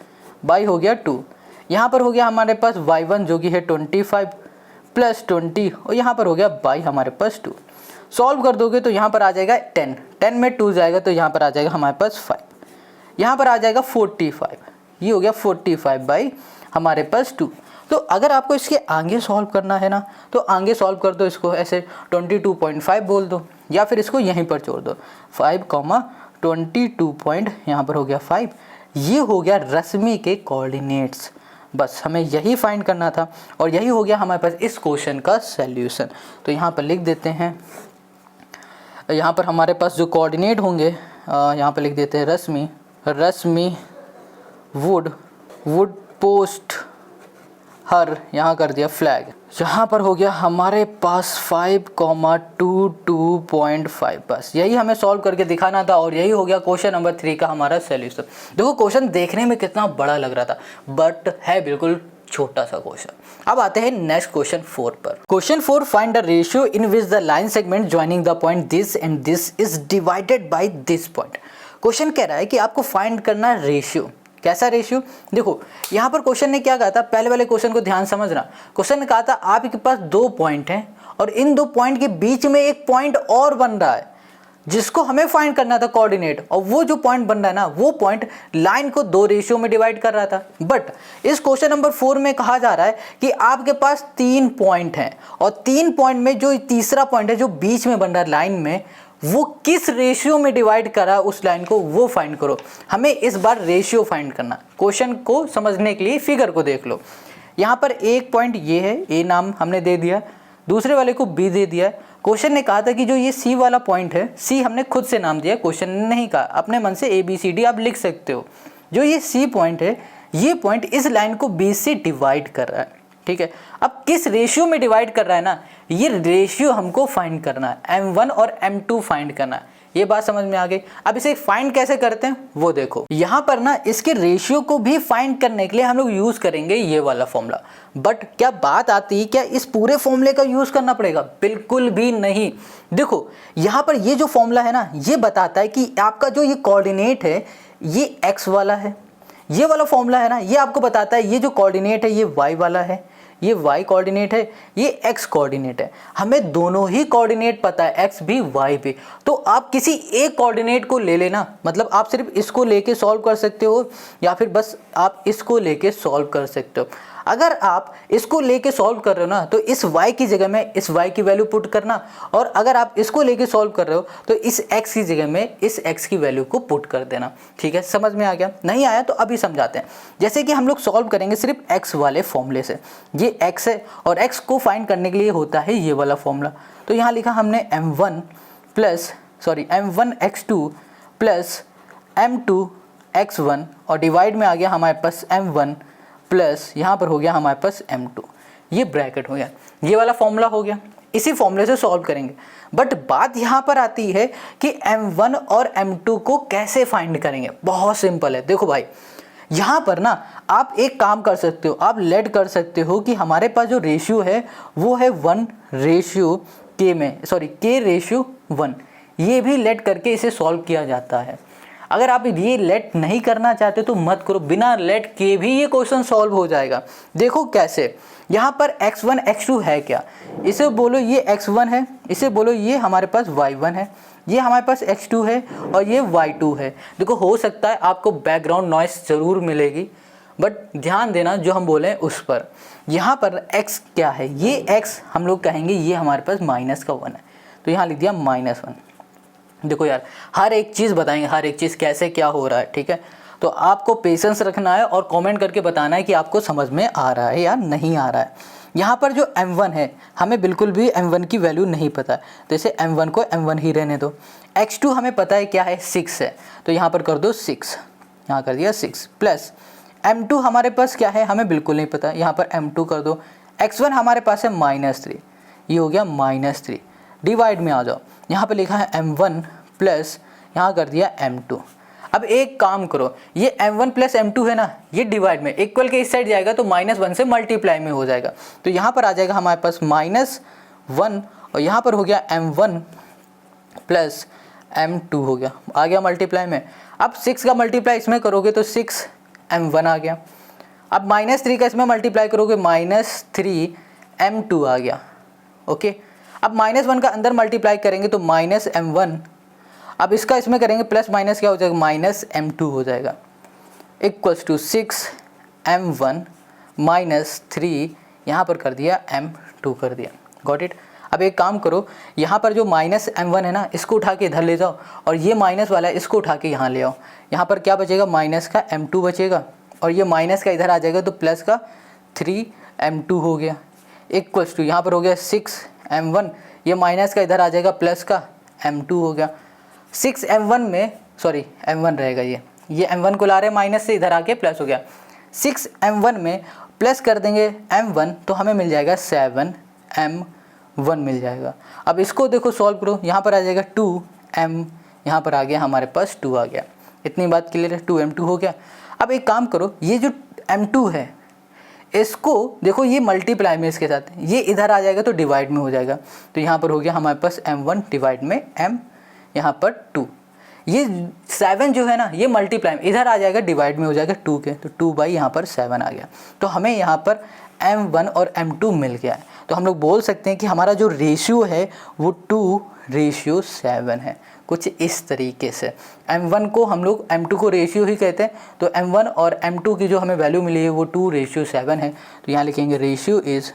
बाई हो गया 2। यहाँ पर हो गया हमारे पास y1 जो कि है 25 प्लस 20 और यहाँ पर हो गया बाई हमारे पास 2। सॉल्व कर दोगे तो यहाँ पर आ जाएगा 10 में 2 जाएगा तो यहाँ पर आ जाएगा हमारे पास 5। यहाँ पर आ जाएगा 45। ये हो गया 45 बाई हमारे पास 2। तो अगर आपको इसके आगे सॉल्व करना है ना तो आगे सॉल्व कर दो, इसको ऐसे 22.5 बोल दो या फिर इसको यहीं पर छोड़ दो 5,22 यहाँ पर हो गया 5। ये हो गया रश्मि के कोऑर्डिनेट्स। बस हमें यही फाइंड करना था और यही हो गया हमारे पास इस क्वेश्चन का सॉल्यूशन। तो यहाँ पर लिख देते हैं, यहाँ पर हमारे पास जो कोऑर्डिनेट होंगे यहाँ पर लिख देते हैं रश्मि वुड पोस्ट हर, यहाँ कर दिया फ्लैग। यहाँ पर हो गया हमारे पास 5,22.5। बस यही हमें सॉल्व करके दिखाना था और यही हो गया क्वेश्चन नंबर 3 का हमारा सॉल्यूशन। देखो क्वेश्चन देखने में कितना बड़ा लग रहा था बट है बिल्कुल छोटा सा क्वेश्चन। अब आते हैं नेक्स्ट क्वेश्चन 4 पर। Question 4, find the ratio in which the line segment joining the point this and this is divided by this point. Question कह रहा है कि आपको फाइंड करना रेशियो। कैसा रेशियो? देखो यहाँ पर क्वेश्चन ने क्या कहा था, पहले वाले क्वेश्चन को ध्यान समझना। क्वेश्चन ने कहा था आपके पास 2 पॉइंट हैं और इन 2 पॉइंट के बीच में एक पॉइंट और बन रहा है जिसको हमें फाइंड करना था कोऑर्डिनेट, और वो जो पॉइंट बन रहा है ना वो पॉइंट लाइन को 2 रेशियो में डिवाइड कर रहा था। बट इस क्वेश्चन नंबर 4 में कहा जा रहा है कि आपके पास 3 पॉइंट हैं और 3 पॉइंट में जो तीसरा पॉइंट है जो बीच में बन रहा है लाइन में, वो किस रेशियो में डिवाइड करा उस लाइन को, वो फाइंड करो। हमें इस बार रेशियो फाइंड करना। क्वेश्चन को समझने के लिए फिगर को देख लो। यहाँ पर एक पॉइंट ये है, ए नाम हमने दे दिया, दूसरे वाले को बी दे दिया। क्वेश्चन ने कहा था कि जो ये सी वाला पॉइंट है, सी हमने खुद से नाम दिया, क्वेश्चन ने नहीं कहा, अपने मन से ABCD आप लिख सकते हो। जो ये सी पॉइंट है, ये पॉइंट इस लाइन को बी से डिवाइड कर रहा है। ठीक है, अब किस रेशियो में डिवाइड कर रहा है ना, ये रेशियो हमको फाइंड करना है। M1 और M2 फाइंड करना है। ये बात समझ में आ गई। अब इसे फाइंड कैसे करते हैं वो देखो। यहाँ पर ना इसके रेशियो को भी फाइंड करने के लिए हम लोग यूज करेंगे ये वाला फॉर्मूला। बट क्या बात आती है, क्या इस पूरे फॉर्मूले का यूज करना पड़ेगा? बिल्कुल भी नहीं। देखो यहाँ पर ये जो फॉर्मूला है ना, ये बताता है कि आपका जो ये कोऑर्डिनेट है ये x वाला है। ये वाला फॉर्मूला है ना, ये आपको बताता है ये जो कोऑर्डिनेट है ये y वाला है। ये y कोऑर्डिनेट है, ये x कोऑर्डिनेट है। हमें दोनों ही कोऑर्डिनेट पता है, x भी y भी। तो आप किसी एक कोऑर्डिनेट को ले लेना, मतलब आप सिर्फ इसको लेके सॉल्व कर सकते हो या फिर बस आप इसको लेके सॉल्व कर सकते हो। अगर आप इसको लेके सॉल्व कर रहे हो ना तो इस y की जगह में इस y की वैल्यू पुट करना, और अगर आप इसको लेके सॉल्व कर रहे हो तो इस x की जगह में इस x की वैल्यू को पुट कर देना। ठीक है, समझ में आ गया? नहीं आया तो अभी समझाते हैं। जैसे कि हम लोग सॉल्व करेंगे सिर्फ x वाले फॉर्मूले से। ये x है और x को फाइंड करने के लिए होता है ये वाला फॉर्मूला। तो यहाँ लिखा हमने m1x2 प्लस m2x1 और डिवाइड में आ गया हमारे पास m1 प्लस यहाँ पर हो गया हमारे पास m2। ये ब्रैकेट हो गया, ये वाला फॉर्मूला हो गया। इसी फॉर्मूले से सॉल्व करेंगे। बट बात यहाँ पर आती है कि m1 और m2 को कैसे फाइंड करेंगे। बहुत सिंपल है। देखो भाई, यहाँ पर ना आप एक काम कर सकते हो, आप लेट कर सकते हो कि हमारे पास जो रेशियो है वो है 1:k में, सॉरी k:1। ये भी लेट करके इसे सॉल्व किया जाता है। अगर आप ये लेट नहीं करना चाहते तो मत करो, बिना लेट के भी ये क्वेश्चन सॉल्व हो जाएगा। देखो कैसे, यहाँ पर x1 x2 है क्या, इसे बोलो ये x1 है, इसे बोलो ये हमारे पास y1 है, ये हमारे पास x2 है और ये y2 है। देखो हो सकता है आपको बैकग्राउंड नॉइस ज़रूर मिलेगी, बट ध्यान देना जो हम बोले उस पर। यहाँ पर x क्या है, ये x हम लोग कहेंगे ये हमारे पास -1 है, तो यहाँ लिख दिया -1। देखो यार, हर एक चीज़ बताएंगे, हर एक चीज़ कैसे क्या हो रहा है। ठीक है, तो आपको पेशेंस रखना है और कमेंट करके बताना है कि आपको समझ में आ रहा है या नहीं आ रहा है। यहाँ पर जो m1 है, हमें बिल्कुल भी m1 की वैल्यू नहीं पता है, तो इसे m1 को m1 ही रहने दो। x2 हमें पता है क्या है, 6 है, तो यहाँ पर कर दो 6, यहाँ कर दिया 6 प्लस m2 हमारे पास क्या है, हमें बिल्कुल नहीं पता, यहाँ पर m2 कर दो। x1 हमारे पास है -3, ये हो गया -3। डिवाइड में आ जाओ, यहाँ पे लिखा है m1 प्लस यहाँ कर दिया m2। अब एक काम करो, ये m1 प्लस m2 है ना, ये डिवाइड में इक्वल के इस साइड जाएगा तो -1 से मल्टीप्लाई में हो जाएगा, तो यहाँ पर आ जाएगा हमारे पास -1 और यहाँ पर हो गया m1 प्लस m2 हो गया, आ गया मल्टीप्लाई में। अब 6 का मल्टीप्लाई इसमें करोगे तो 6m1 आ गया। अब -3 का इसमें मल्टीप्लाई करोगे -3m2 आ गया। ओके, अब -1 का अंदर मल्टीप्लाई करेंगे तो -m1, अब इसका इसमें करेंगे प्लस माइनस क्या हो जाएगा, -m2 हो जाएगा, इक्वल्स टू 6m1 -3, यहाँ पर कर दिया m2 कर दिया। Got it. अब एक काम करो, यहाँ पर जो -m1 है ना, इसको उठा के इधर ले जाओ और ये माइनस वाला है इसको उठा के यहाँ ले आओ। यहाँ पर क्या बचेगा, माइनस का m2 बचेगा और ये माइनस का इधर आ जाएगा तो प्लस का 3m2 हो गया, इक्वल्स टू यहाँ पर हो गया 6m1, ये माइनस का इधर आ जाएगा प्लस का m2 हो गया। 6m1 में, सॉरी m1 रहेगा, ये m1 को ला रहे माइनस से, इधर आके प्लस हो गया। 6m1 में प्लस कर देंगे m1 तो हमें मिल जाएगा 7m1 मिल जाएगा। अब इसको देखो सॉल्व करो, यहाँ पर आ जाएगा 2m, यहाँ पर आ गया हमारे पास 2 आ गया। इतनी बात क्लियर है, 2m2 हो गया। अब एक काम करो, ये जो m2 है इसको देखो, ये मल्टीप्लाई में इसके साथ, ये इधर आ जाएगा तो डिवाइड में हो जाएगा, तो यहाँ पर हो गया हमारे पास m1 डिवाइड में m, यहाँ पर 2। ये 7 जो है ना, ये मल्टीप्लाई में इधर आ जाएगा डिवाइड में हो जाएगा 2 के, तो 2 बाई यहाँ पर 7 आ गया। तो हमें यहाँ पर m1 और m2 मिल गया है। तो हम लोग बोल सकते हैं कि हमारा जो रेशियो है वो 2:7 है, कुछ इस तरीके से। m1 को हम लोग m2 को रेशियो ही कहते हैं, तो m1 और m2 की जो हमें वैल्यू मिली है वो 2:7 है। तो यहाँ लिखेंगे रेशियो इज़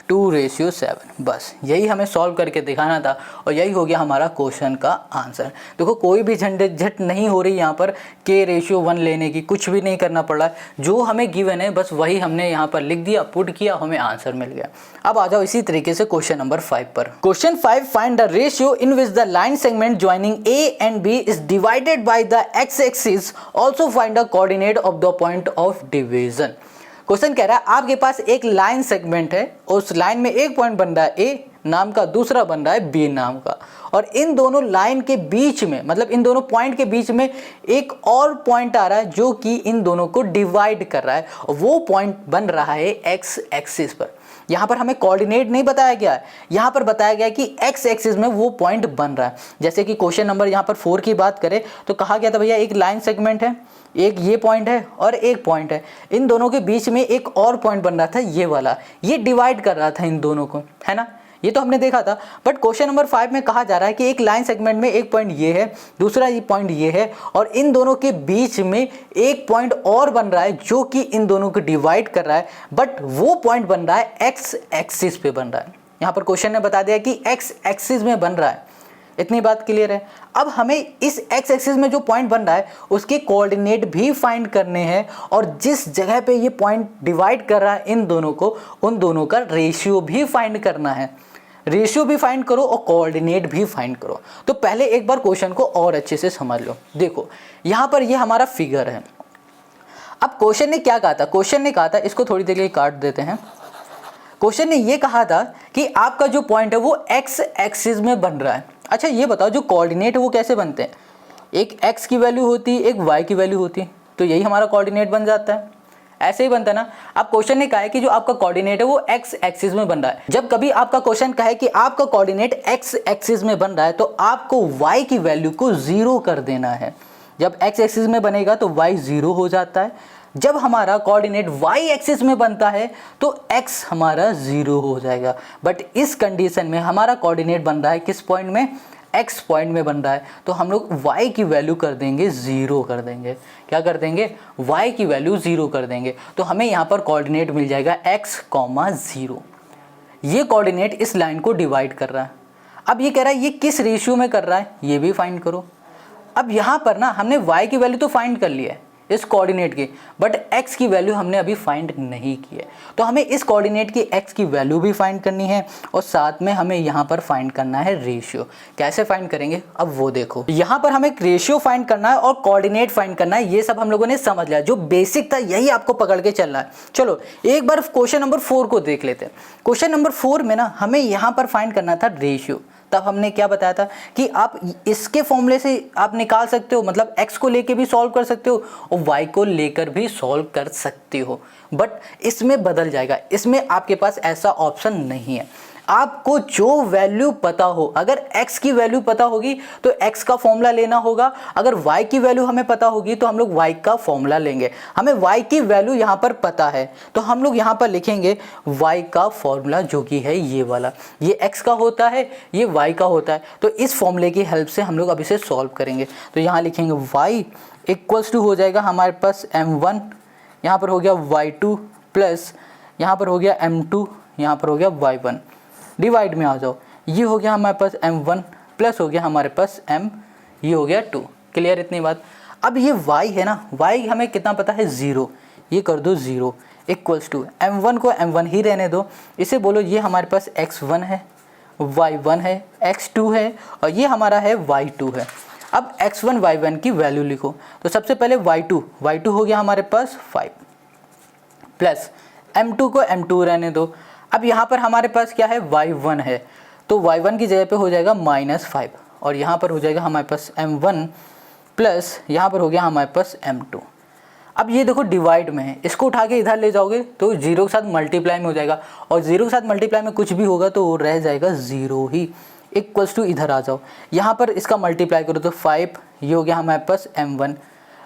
2:7। बस यही हमें सॉल्व करके दिखाना था और यही हो गया हमारा क्वेश्चन का आंसर। देखो कोई भी झंझट नहीं हो रही यहाँ पर k:1 लेने की, कुछ भी नहीं करना पड़ रहा है, जो हमें गिवन है बस वही हमने यहाँ पर लिख दिया, पुट किया, हमें आंसर मिल गया। अब आ जाओ इसी तरीके से क्वेश्चन नंबर 5 पर। Question 5, find the ratio in which the line segment joining A and B is divided by the x axis, also find the coordinate of the point of division. Question कह रहा है आपके पास एक लाइन सेगमेंट है, उस लाइन में एक पॉइंट बन रहा है A नाम का, दूसरा बन रहा है B नाम का, और इन दोनों लाइन के बीच में, मतलब इन दोनों पॉइंट के बीच में एक और पॉइंट आ रहा है जो कि इन दोनों को डिवाइड कर रहा है, और वो पॉइंट बन रहा है x एक्सिस पर। यहाँ पर हमें कोऑर्डिनेट नहीं बताया गया है, यहाँ पर बताया गया है कि एक्स एक्सिस में वो पॉइंट बन रहा है। जैसे कि क्वेश्चन नंबर यहाँ पर 4 की बात करें तो कहा गया था भैया एक लाइन सेगमेंट है, एक ये पॉइंट है और एक पॉइंट है, इन दोनों के बीच में एक और पॉइंट बन रहा था ये वाला, ये डिवाइड कर रहा था इन दोनों को, है ना, ये तो हमने देखा था। बट क्वेश्चन नंबर 5 में कहा जा रहा है कि एक लाइन सेगमेंट में एक पॉइंट ये है, दूसरा ये पॉइंट ये है और इन दोनों के बीच में एक पॉइंट और बन रहा है जो कि इन दोनों को डिवाइड कर रहा है, बट वो पॉइंट बन रहा है एक्स एक्सिस पे बन रहा है। यहाँ पर क्वेश्चन ने बता दिया कि एक्स एक्सिस में बन रहा है, इतनी बात क्लियर है। अब हमें इस एक्स एक्सिस में जो पॉइंट बन रहा है उसके कोऑर्डिनेट भी फाइंड करने हैं और जिस जगह पे ये पॉइंट डिवाइड कर रहा है इन दोनों को, उन दोनों का रेशियो भी फाइंड करना है। रेशियो भी फाइंड करो और कोऑर्डिनेट भी फाइंड करो। तो पहले एक बार क्वेश्चन को और अच्छे से समझ लो। देखो यहाँ पर ये हमारा फिगर है। अब क्वेश्चन ने क्या कहा था, क्वेश्चन ने कहा था, इसको थोड़ी देर के लिए काट देते हैं। क्वेश्चन ने ये कहा था कि आपका जो पॉइंट है वो एक्स एक्सिस में बन रहा है। अच्छा ये बताओ जो कोऑर्डिनेट है वो कैसे बनते हैं, एक एक्स की वैल्यू होती है, एक वाई की वैल्यू होती है, तो यही हमारा कोऑर्डिनेट बन जाता है, ऐसे ही बनता है ना। अब क्वेश्चन ने कहा है कि जो आपका कोऑर्डिनेट है वो एक्स एक्सिस में बन रहा है। जब कभी आपका क्वेश्चन कहे कि आपका कोऑर्डिनेट एक्स एक्सिस में बन रहा है तो आपको वाई की वैल्यू को 0 कर देना है। जब एक्स एक्सिस में बनेगा तो वाई 0 हो जाता है। जब हमारा कोऑर्डिनेट वाई एक्सिस में बनता है तो एक्स हमारा 0 हो जाएगा। बट इस कंडीशन में हमारा कोऑर्डिनेट बन रहा है किस पॉइंट में, एक्स पॉइंट में बन रहा है, तो हम लोग y की वैल्यू कर देंगे 0 कर देंगे। क्या कर देंगे, y की वैल्यू 0 कर देंगे। तो हमें यहाँ पर कोऑर्डिनेट मिल जाएगा x, 0। ये कोऑर्डिनेट इस लाइन को डिवाइड कर रहा है। अब ये कह रहा है ये किस रेशियो में कर रहा है, ये भी फाइंड करो। अब यहाँ पर ना हमने y की वैल्यू तो फाइंड कर ली है इस कोऑर्डिनेट की, बट x की वैल्यू हमने अभी फाइंड नहीं की है। तो हमें इस कोऑर्डिनेट की x की वैल्यू भी फाइंड करनी है और साथ में हमें यहाँ पर फाइंड करना है रेशियो। कैसे फाइंड करेंगे अब वो देखो। यहाँ पर हमें रेशियो फाइंड करना है और कोऑर्डिनेट फाइंड करना है। ये सब हम लोगों ने समझ लिया, जो बेसिक था यही आपको पकड़ के चलना है। चलो एक बार क्वेश्चन नंबर 4 को देख लेते हैं। क्वेश्चन नंबर 4 में ना हमें यहाँ पर फाइंड करना था रेशियो। तब हमने क्या बताया था कि आप इसके फॉर्मूले से आप निकाल सकते हो, मतलब x को लेके भी सॉल्व कर सकते हो और y को लेकर भी सॉल्व कर सकते हो, बट इसमें बदल जाएगा। इसमें आपके पास ऐसा ऑप्शन नहीं है। आपको जो वैल्यू पता हो, अगर x की वैल्यू पता होगी तो x का फॉर्मूला लेना होगा, अगर y की वैल्यू हमें पता होगी तो हम लोग y का फॉर्मूला लेंगे। हमें y की वैल्यू यहाँ पर पता है तो हम लोग यहाँ पर लिखेंगे y का फॉर्मूला, जो कि है ये वाला। ये x का होता है, ये y का होता है, तो इस फॉर्मूले की हेल्प से हम लोग अब इसे सॉल्व करेंगे। तो यहाँ लिखेंगे y इक्वल्स टू हो जाएगा हमारे पास m1, यहाँ पर हो गया y2 प्लस यहाँ पर हो गया m2, यहाँ पर हो गया y1। डिवाइड में आ जाओ, ये हो गया हमारे पास m1 प्लस हो गया हमारे पास m, ये हो गया 2। क्लियर इतनी बात। अब ये y है ना, y हमें कितना पता है 0, ये कर दो 0 इक्वल्स टू m1 को m1 ही रहने दो। इसे बोलो ये हमारे पास x1 है, y1 है, x2 है और ये हमारा है y2 है। अब x1 y1 की वैल्यू लिखो। तो सबसे पहले y2 हो गया हमारे पास 5 प्लस m2 को m2 रहने दो। अब यहाँ पर हमारे पास क्या है, y1 है, तो y1 की जगह पे हो जाएगा -5 और यहाँ पर हो जाएगा हमारे पास m1 प्लस यहाँ पर हो गया हमारे पास m2। अब ये देखो डिवाइड में है, इसको उठा के इधर ले जाओगे तो 0 के साथ मल्टीप्लाई में हो जाएगा और 0 के साथ मल्टीप्लाई में कुछ भी होगा तो वो रह जाएगा 0 ही। इक्वल्स टू इधर आ जाओ, यहाँ पर इसका मल्टीप्लाई करो तो 5, ये हो गया हमारे पास m1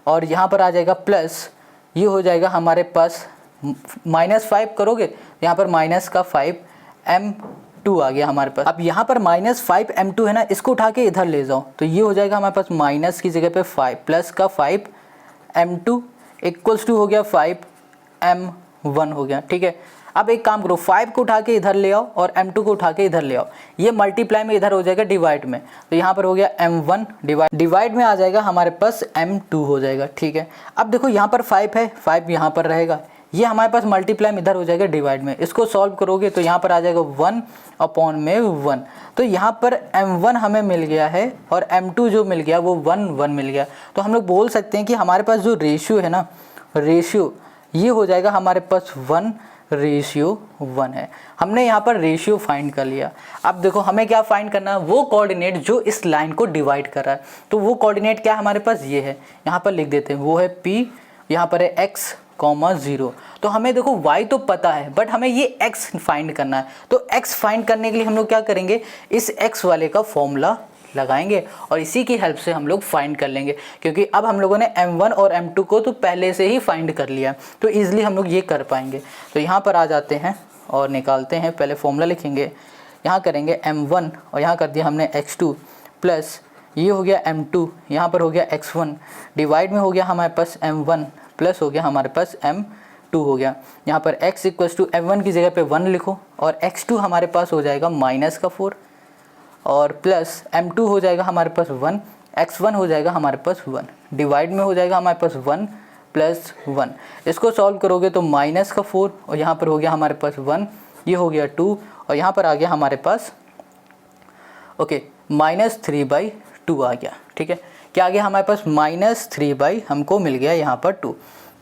और यहाँ पर आ जाएगा प्लस, ये हो जाएगा हमारे पास -5 करोगे, यहाँ पर माइनस का 5 m2 आ गया हमारे पास। अब यहाँ पर -5 m2 है ना, इसको उठा के इधर ले जाओ तो ये हो जाएगा हमारे पास माइनस की जगह पे 5 प्लस का 5 m2 इक्वल्स टू हो गया 5 m1 हो गया। ठीक है, अब एक काम करो, 5 को उठा के इधर ले आओ और m2 को उठा के इधर ले आओ, ये मल्टीप्लाई में इधर हो जाएगा डिवाइड में, तो यहाँ पर हो गया m1 डिवाइड में आ जाएगा हमारे पास m2 हो जाएगा। ठीक है, अब देखो यहाँ पर 5 है, 5 यहाँ पर रहेगा, ये हमारे पास मल्टीप्लाई में इधर हो जाएगा डिवाइड में। इसको सॉल्व करोगे तो यहाँ पर आ जाएगा 1/1, तो यहाँ पर m1 हमें मिल गया है और m2 जो मिल गया वो 1 मिल गया। तो हम लोग बोल सकते हैं कि हमारे पास जो रेशियो है ना, रेशियो ये हो जाएगा हमारे पास 1:1 है। हमने यहाँ पर रेशियो फाइंड कर लिया। अब देखो हमें क्या फाइंड करना है, वो कोऑर्डिनेट जो इस लाइन को डिवाइड कर रहा है। तो वो कोऑर्डिनेट क्या है हमारे पास, ये है, यहाँ पर लिख देते हैं, वो है p, यहाँ पर है x 0। तो हमें देखो y तो पता है बट हमें ये x फाइंड करना है। तो x फाइंड करने के लिए हम लोग क्या करेंगे, इस x वाले का फॉर्मूला लगाएंगे और इसी की हेल्प से हम लोग फाइंड कर लेंगे, क्योंकि अब हम लोगों ने m1 और m2 को तो पहले से ही फाइंड कर लिया, तो ईजिली हम लोग ये कर पाएंगे। तो यहाँ पर आ जाते हैं और निकालते हैं। पहले फॉर्मूला लिखेंगे, यहाँ करेंगे m1 और यहाँ कर दिया हमने x2 प्लस ये हो गया m2, यहाँ पर हो गया x1, डिवाइड में हो गया हमारे पास m1 प्लस हो गया हमारे पास m2 हो गया। यहाँ पर x इक्वल्स टू m1 की जगह पे 1 लिखो और x2 हमारे पास हो जाएगा -4 और प्लस m2 हो जाएगा हमारे पास 1, x1 हो जाएगा हमारे पास 1, डिवाइड में हो जाएगा हमारे पास 1 प्लस 1। इसको सॉल्व करोगे तो -4 और यहाँ पर हो गया हमारे पास 1, ये हो गया 2 और यहाँ पर आ गया हमारे पास ओके -3/2 आ गया। ठीक है, क्या आ गया हमारे पास -3 हमको मिल गया यहाँ पर 2।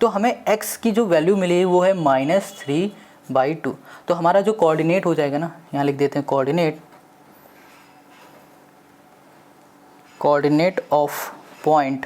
तो हमें x की जो वैल्यू मिली है वो है -3/2। तो हमारा जो कोऑर्डिनेट हो जाएगा ना, यहाँ लिख देते हैं कोऑर्डिनेट ऑफ पॉइंट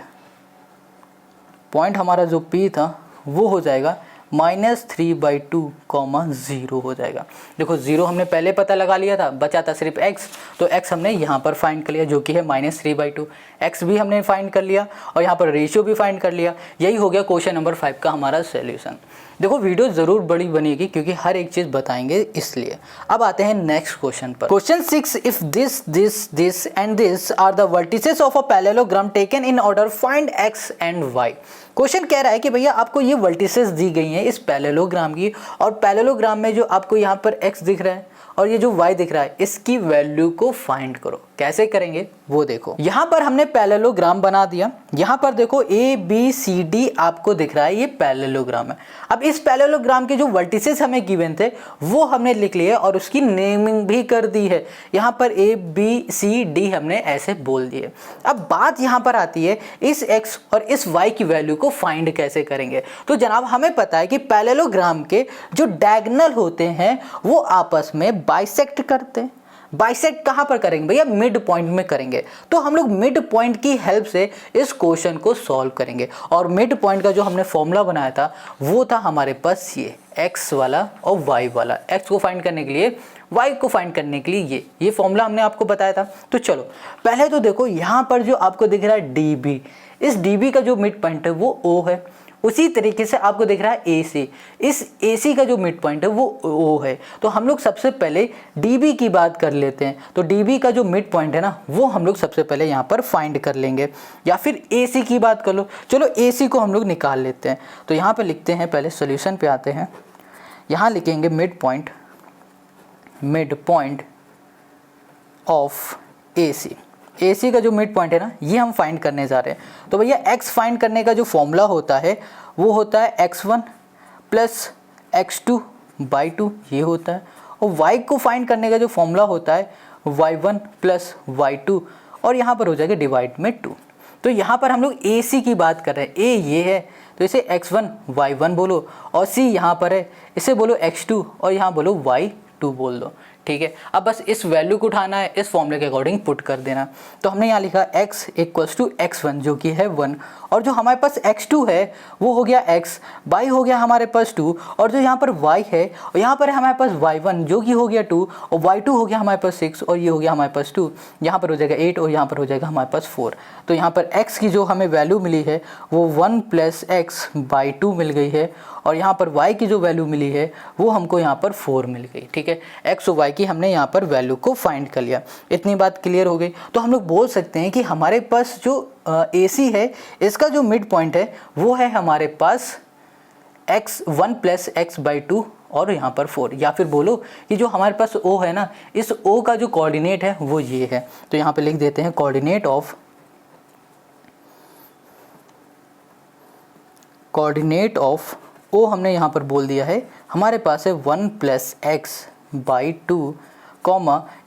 हमारा जो P था वो हो जाएगा -3/2, 0 हो जाएगा। देखो 0 हमने पहले पता लगा लिया था, बचा था सिर्फ x, तो x हमने यहाँ पर फाइंड कर लिया जो कि है -3/2। x भी हमने फाइंड कर लिया और यहाँ पर रेशियो भी फाइंड कर लिया। यही हो गया क्वेश्चन नंबर 5 का हमारा सॉल्यूशन। देखो वीडियो ज़रूर बड़ी बनेगी क्योंकि हर एक चीज़ बताएंगे इसलिए। अब आते हैं नेक्स्ट क्वेश्चन पर। Question 6, if this and this are the vertices of a parallelogram taken in order, find x and y। Question कह रहा है कि भैया आपको ये वर्टिसेस दी गई हैं इस पैरेललोग्राम की, और पैरेललोग्राम में जो आपको यहाँ पर x दिख रहा है और ये जो y दिख रहा है इसकी वैल्यू को फाइंड करो। कैसे करेंगे वो देखो। यहाँ पर हमने पैरेललोग्राम बना दिया। यहाँ पर देखो ABCD आपको दिख रहा है, ये पैरेललोग्राम है। अब इस पैरेललोग्राम के जो वर्टिसेस हमें गिवन थे वो हमने लिख लिए और उसकी नेमिंग भी कर दी है। यहाँ पर ABCD हमने ऐसे बोल दिए। अब बात यहाँ पर आती है इस x और इस y की वैल्यू को फाइंड कैसे करेंगे। तो जनाब हमें पता है कि पैरेललोग्राम के जो डायगोनल होते हैं वो आपस में बाइसेक्ट करते हैं। बाइसेक्ट कहाँ पर करेंगे भैया, मिड पॉइंट में करेंगे। तो हम लोग मिड पॉइंट की हेल्प से इस क्वेश्चन को सॉल्व करेंगे। और मिड पॉइंट का जो हमने फॉर्मूला बनाया था वो था हमारे पास ये x वाला और y वाला। x को फाइंड करने के लिए, y को फाइंड करने के लिए ये फॉर्मूला हमने आपको बताया था। तो चलो पहले तो देखो यहाँ पर जो आपको दिख रहा है db, इस db का जो मिड पॉइंट है वो o है। उसी तरीके से आपको दिख रहा है AC, इस AC का जो मिड पॉइंट है वो O है। तो हम लोग सबसे पहले DB की बात कर लेते हैं। तो DB का जो मिड पॉइंट है ना वो हम लोग सबसे पहले यहाँ पर फाइंड कर लेंगे, या फिर AC की बात कर लो। चलो AC को हम लोग निकाल लेते हैं। तो यहाँ पर लिखते हैं, पहले सोल्यूशन पे आते हैं। यहाँ लिखेंगे mid point of AC। AC का जो मिड पॉइंट है ना ये हम फाइंड करने जा रहे हैं। तो भैया x फाइंड करने का जो फॉर्मूला होता है वो होता है x1 प्लस x2/2, ये होता है। और y को फाइंड करने का जो फॉर्मूला होता है y1 प्लस y2, और यहाँ पर हो जाएगा डिवाइड में 2। तो यहाँ पर हम लोग AC की बात कर रहे हैं। A ये है तो इसे x1 y1 बोलो, और C यहाँ पर है इसे बोलो x2, और यहाँ बोलो y2 बोल दो। ठीक है, अब बस इस वैल्यू को उठाना है, इस फॉर्मूले के अकॉर्डिंग पुट कर देना। तो हमने यहाँ लिखा x इक्वल्स टू x1 जो कि है 1, और जो हमारे पास x2 है वो हो गया x, y हो गया हमारे पास 2, और जो यहाँ पर y है और यहाँ पर है हमारे पास y1 जो कि हो गया 2, और y2 हो गया हमारे पास 6, और ये हो गया हमारे पास 2, यहाँ पर हो जाएगा 8 और यहाँ पर हो जाएगा हमारे पास 4। तो यहाँ पर x की जो हमें वैल्यू मिली है वो 1 + x/2 मिल गई है, और यहाँ पर y की जो वैल्यू मिली है वो हमको यहाँ पर 4 मिल गई। ठीक है, x और y की हमने यहाँ पर वैल्यू को फाइंड कर लिया। इतनी बात क्लियर हो गई। तो हम लोग बोल सकते हैं कि हमारे पास जो AC है इसका जो मिड पॉइंट है वो है हमारे पास x1 + x/2 और यहाँ पर 4, या फिर बोलो कि जो हमारे पास O है ना, इस O का जो कोऑर्डिनेट है वो ये है। तो यहाँ पर लिख देते हैं कोऑर्डिनेट ऑफ O हमने यहाँ पर बोल दिया है हमारे पास है 1 + x/2,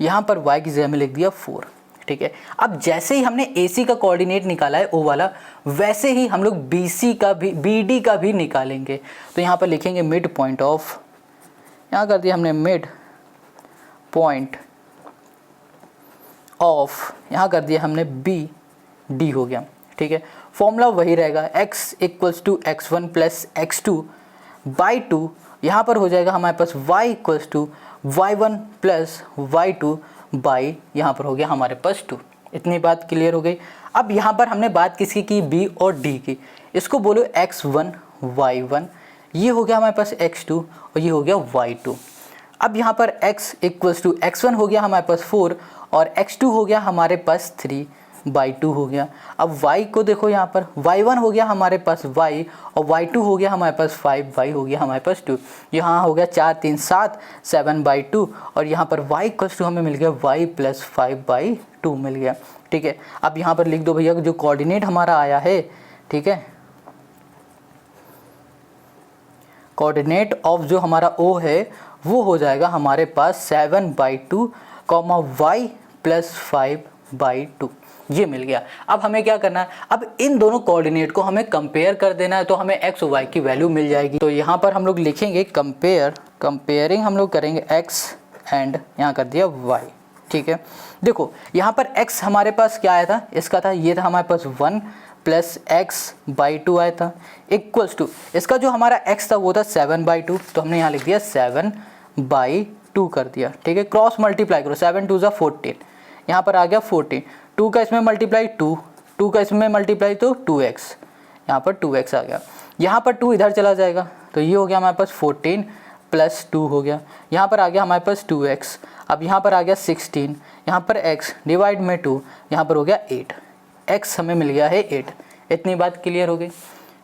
यहाँ पर y की जगह में लिख दिया 4। ठीक है, अब जैसे ही हमने AC का कोऑर्डिनेट निकाला है O वाला, वैसे ही हम लोग BC का भी, BD का भी निकालेंगे। तो यहाँ पर लिखेंगे मिड पॉइंट ऑफ, यहाँ कर दिया हमने मिड पॉइंट ऑफ, यहाँ कर दिया हमने BD हो गया। ठीक है, फॉर्मूला वही रहेगा, x equals to x1 plus x2 by 2, यहाँ पर हो जाएगा हमारे पास y equals to y1 plus y2 by, यहाँ पर हो गया हमारे पास 2। इतनी बात क्लियर हो गई। अब यहाँ पर हमने बात किसकी की, b और d की। इसको बोलो x1 y1, ये हो गया हमारे पास x2 और ये हो गया y2। अब यहाँ पर x इक्वल्स टू x1 हो गया हमारे पास 4 और x2 हो गया हमारे पास 3 बाई 2 हो गया। अब y को देखो, यहाँ पर y1 हो गया हमारे पास y और y2 हो गया हमारे पास 5, y हो गया हमारे पास 2। यहाँ हो गया 4 3 7 7 बाई 2 और यहाँ पर y इक्वल्स टू हमें मिल गया y प्लस 5 बाई 2 मिल गया। ठीक है, अब यहाँ पर लिख दो भैया जो कोऑर्डिनेट हमारा आया है, ठीक है, कोऑर्डिनेट ऑफ जो हमारा O है वो हो जाएगा हमारे पास 7 by 2 comma y plus 5 by 2, ये मिल गया। अब हमें क्या करना है, अब इन दोनों कोऑर्डिनेट को हमें कंपेयर कर देना है, तो हमें x और y की वैल्यू मिल जाएगी। तो यहाँ पर हम लोग लिखेंगे कंपेयरिंग हम लोग करेंगे x एंड यहाँ कर दिया y। ठीक है, देखो यहाँ पर x हमारे पास क्या आया था, इसका था, ये था हमारे पास 1 प्लस एक्स बाई 2 आया था, इक्वल्स टू इसका जो हमारा x था वो था 7 बाई 2, तो हमने यहाँ लिख दिया 7 बाई 2 कर दिया। ठीक है, क्रॉस मल्टीप्लाई करो, 7 2 = 14, यहाँ पर आ गया 14, 2 का इसमें मल्टीप्लाई 2 का इसमें मल्टीप्लाई तो 2x, यहाँ पर 2x आ गया। यहाँ पर 2 इधर चला जाएगा तो ये हो गया हमारे पास 14 प्लस 2 हो गया, यहाँ पर आ गया हमारे पास 2x। अब यहाँ पर आ गया 16, यहाँ पर x डिवाइड में 2, यहाँ पर हो गया 8, x हमें मिल गया है 8। इतनी बात क्लियर हो गई।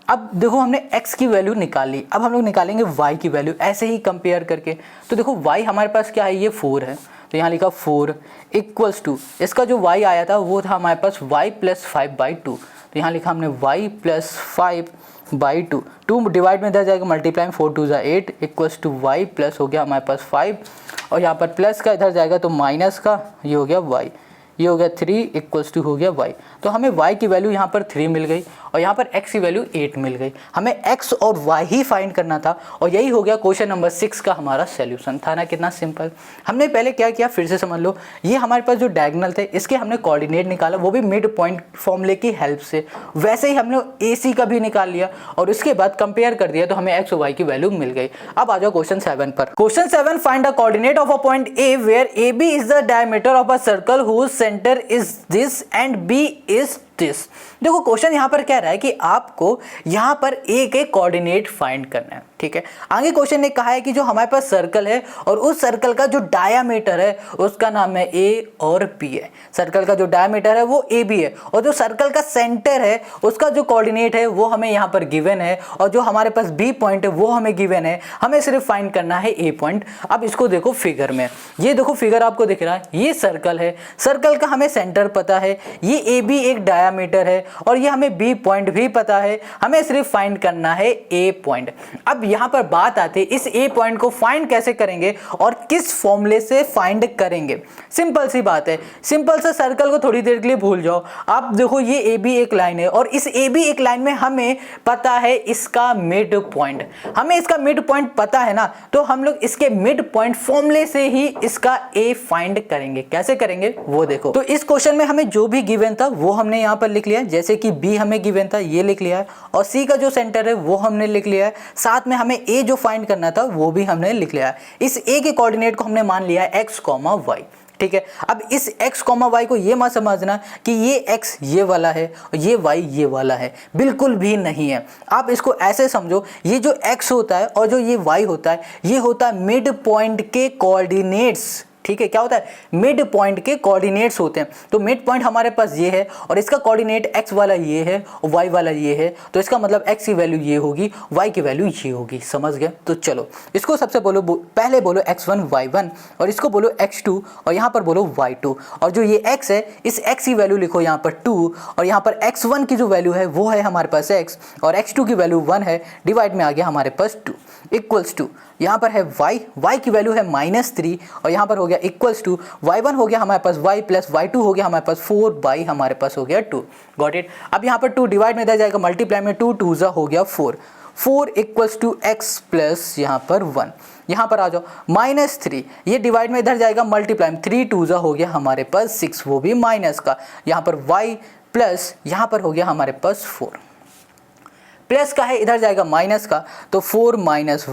अब देखो हमने x की वैल्यू निकाली, अब हम लोग निकालेंगे y की वैल्यू ऐसे ही कंपेयर करके। तो देखो y हमारे पास क्या है, ये 4 है, तो यहाँ लिखा 4 इक्वल्स टू इसका जो y आया था वो था हमारे पास y प्लस 5 बाई 2, तो यहाँ लिखा हमने y प्लस 5 बाई 2, 2 डिवाइड में इधर जाएगा multiply, 4 2 = 8 equals to y plus हो गया हमारे पास 5 और यहाँ पर प्लस का इधर जाएगा तो माइनस का, ये हो गया y, ये हो गया 3 इक्वल्स टू हो गया y। तो हमें y की वैल्यू यहाँ पर 3 मिल गई और यहाँ पर x की वैल्यू 8 मिल गई। हमें x और y ही फाइंड करना था और यही हो गया क्वेश्चन नंबर 6 का हमारा सॉल्यूशन। था ना कितना सिंपल। हमने पहले क्या किया, फिर से समझ लो, ये हमारे पास जो डायगोनल थे इसके हमने कोऑर्डिनेट निकाला, वो भी मिड पॉइंट फॉर्मूले की हेल्प से। वैसे ही हमने AC का भी निकाल लिया और उसके बाद कंपेयर कर दिया तो हमें x और y की वैल्यू मिल गई। अब आ जाओ क्वेश्चन 7 पर। Question 7, find the coordinate of a point A where AB is the diameter of a circle whose centre is this and B is this. देखो क्वेश्चन यहाँ पर कह रहा है कि आपको यहाँ पर A के कोऑर्डिनेट फाइंड करना है। ठीक है, आगे क्वेश्चन ने कहा है कि जो हमारे पास सर्कल है और उस सर्कल का जो डायामीटर है उसका नाम है A और B है। सर्कल का जो डायामीटर है वो AB है और जो सर्कल का सेंटर है उसका जो कोऑर्डिनेट है वो हमें यहाँ पर गिवन है और जो हमारे पास B पॉइंट है वो हमें गिवन है। हमें सिर्फ फाइंड करना है A पॉइंट। अब इसको देखो फिगर में, ये देखो फिगर आपको दिख रहा है, ये सर्कल है, सर्कल का हमें सेंटर पता है, ये AB एक डायामीटर है और ये हमें B पॉइंट भी पता है। हमें सिर्फ फाइंड करना है A पॉइंट। अब यहाँ पर बात आती है इस A पॉइंट को फाइंड कैसे करेंगे और किस फॉर्मूले से फाइंड करेंगे। सिंपल सी बात है, सिंपल सा सर्कल को थोड़ी देर के लिए भूल जाओ। आप देखो ये AB एक लाइन है और इस AB एक लाइन में हमें पता है इसका मिड पॉइंट। हमें इसका मिड पॉइंट पता है ना, तो हम लोग इसके मिड पॉइंट फॉर्मूले से ही इसका A फाइंड करेंगे। कैसे करेंगे वो देखो। तो इस क्वेश्चन में हमें जो भी गिवन था वो हमने यहाँ पर लिख लिया, जैसे कि B हमें गिवन था ये लिख लिया है और C का जो सेंटर है वो हमने लिख लिया है, साथ में हमें A जो फाइंड करना था वो भी हमने लिख लिया है। इस A के कोऑर्डिनेट को हमने मान लिया है x, y। ठीक है, अब इस x, y को ये मत समझना कि ये x ये वाला है और ये y ये वाला है, बिल्कुल भी नहीं है। आप इसको ऐसे समझो, ये जो x होता है और जो ये y होता है ये होता है मिड पॉइंट के कोऑर्डिनेट्स। ठीक है, क्या होता है, मिड पॉइंट के कोऑर्डिनेट्स होते हैं। तो मिड पॉइंट हमारे पास ये है और इसका कोऑर्डिनेट x वाला ये है और y वाला ये है, तो इसका मतलब x की वैल्यू ये होगी, y की वैल्यू ये होगी। समझ गए? तो चलो इसको सबसे पहले बोलो x1 y1 और इसको बोलो x2 और यहाँ पर बोलो y2 और जो ये x है इस x की वैल्यू लिखो यहाँ पर 2 और यहाँ पर x1 की जो वैल्यू है वो है हमारे पास x और x2 की वैल्यू 1 है, डिवाइड में आ गया हमारे पास 2 इक्वल्स टू यहाँ पर है y की वैल्यू है -3 और यहाँ पर हो गया इक्वल्स टू y1 हो गया हमारे पास y प्लस y2 हो गया हमारे पास 4 बाई हमारे पास हो गया 2। Got it? अब यहाँ पर 2 डिवाइड में इधर जाएगा मल्टीप्लाई में, 2 2 हो गया 4 इक्वल्स टू x प्लस यहाँ पर 1। यहाँ पर आ जाओ -3, ये डिवाइड में इधर जाएगा मल्टीप्लाई में, 3 2 हो गया हमारे पास 6, वो भी माइनस का। यहाँ पर y प्लस यहाँ पर हो गया हमारे पास 4, प्लस का है इधर जाएगा माइनस का, तो 4 - 1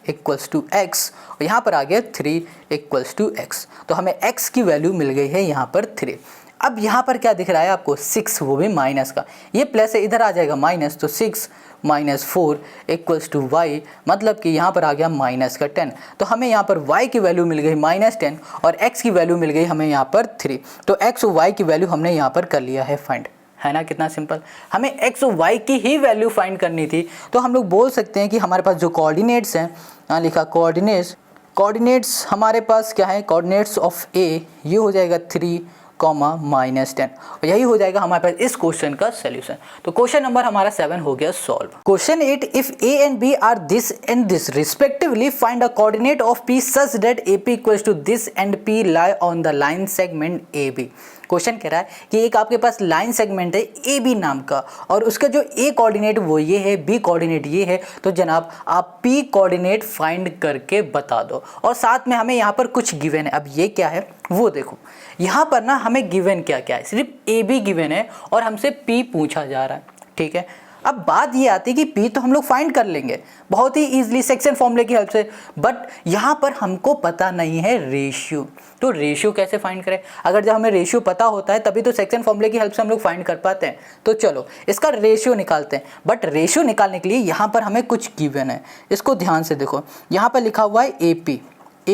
= x, और यहाँ पर आ गया 3 = x। तो हमें x की वैल्यू मिल गई है यहाँ पर 3। अब यहाँ पर क्या दिख रहा है आपको, 6, वो भी माइनस का, ये प्लस है इधर आ जाएगा माइनस, तो 6 - 4 = y, मतलब कि यहाँ पर आ गया माइनस का 10। तो हमें यहाँ पर y की वैल्यू मिल गई -10 और x की वैल्यू मिल गई हमें यहाँ पर 3। तो x और y की वैल्यू हमने यहाँ पर कर लिया है फाइंड, है ना, कितना सिंपल। हमें x और y की ही वैल्यू फाइंड करनी थी, तो हम लोग बोल सकते हैं कि हमारे पास जो कोऑर्डिनेट्स हैं, यहाँ लिखा कोऑर्डिनेट्स हमारे पास क्या है, कोऑर्डिनेट्स ऑफ a, ये हो जाएगा 3, -10, और यही हो जाएगा हमारे पास इस क्वेश्चन का सॉल्यूशन। तो क्वेश्चन नंबर हमारा 7 हो गया solve. Question 8, if a and b are this and this respectively find a coordinate of p such that AP = this and p lie on the line segment AB। Question कह रहा है कि एक आपके पास लाइन सेगमेंट है AB नाम का, और उसका जो A कोऑर्डिनेट वो ये है, B कोऑर्डिनेट ये है, तो जनाब आप P कोऑर्डिनेट फाइंड करके बता दो। और साथ में हमें यहाँ पर कुछ गिवन है, अब ये क्या है वो देखो, यहाँ पर ना हमें गिवन क्या क्या है, सिर्फ AB गिवन है और हमसे P पूछा जा रहा है, ठीक है। अब बात ये आती है कि P तो हम लोग फाइंड कर लेंगे बहुत ही ईजिली सेक्शन फॉर्मूले की हेल्प से, बट यहाँ पर हमको पता नहीं है रेशियो, तो रेशियो कैसे फाइंड करें। अगर जब हमें रेशियो पता होता है तभी तो सेक्शन फॉर्मूले की हेल्प से हम लोग फाइंड कर पाते हैं। तो चलो इसका रेशियो निकालते हैं, बट रेशियो निकालने के लिए यहाँ पर हमें कुछ गिवन है, इसको ध्यान से देखो। यहाँ पर लिखा हुआ है AP =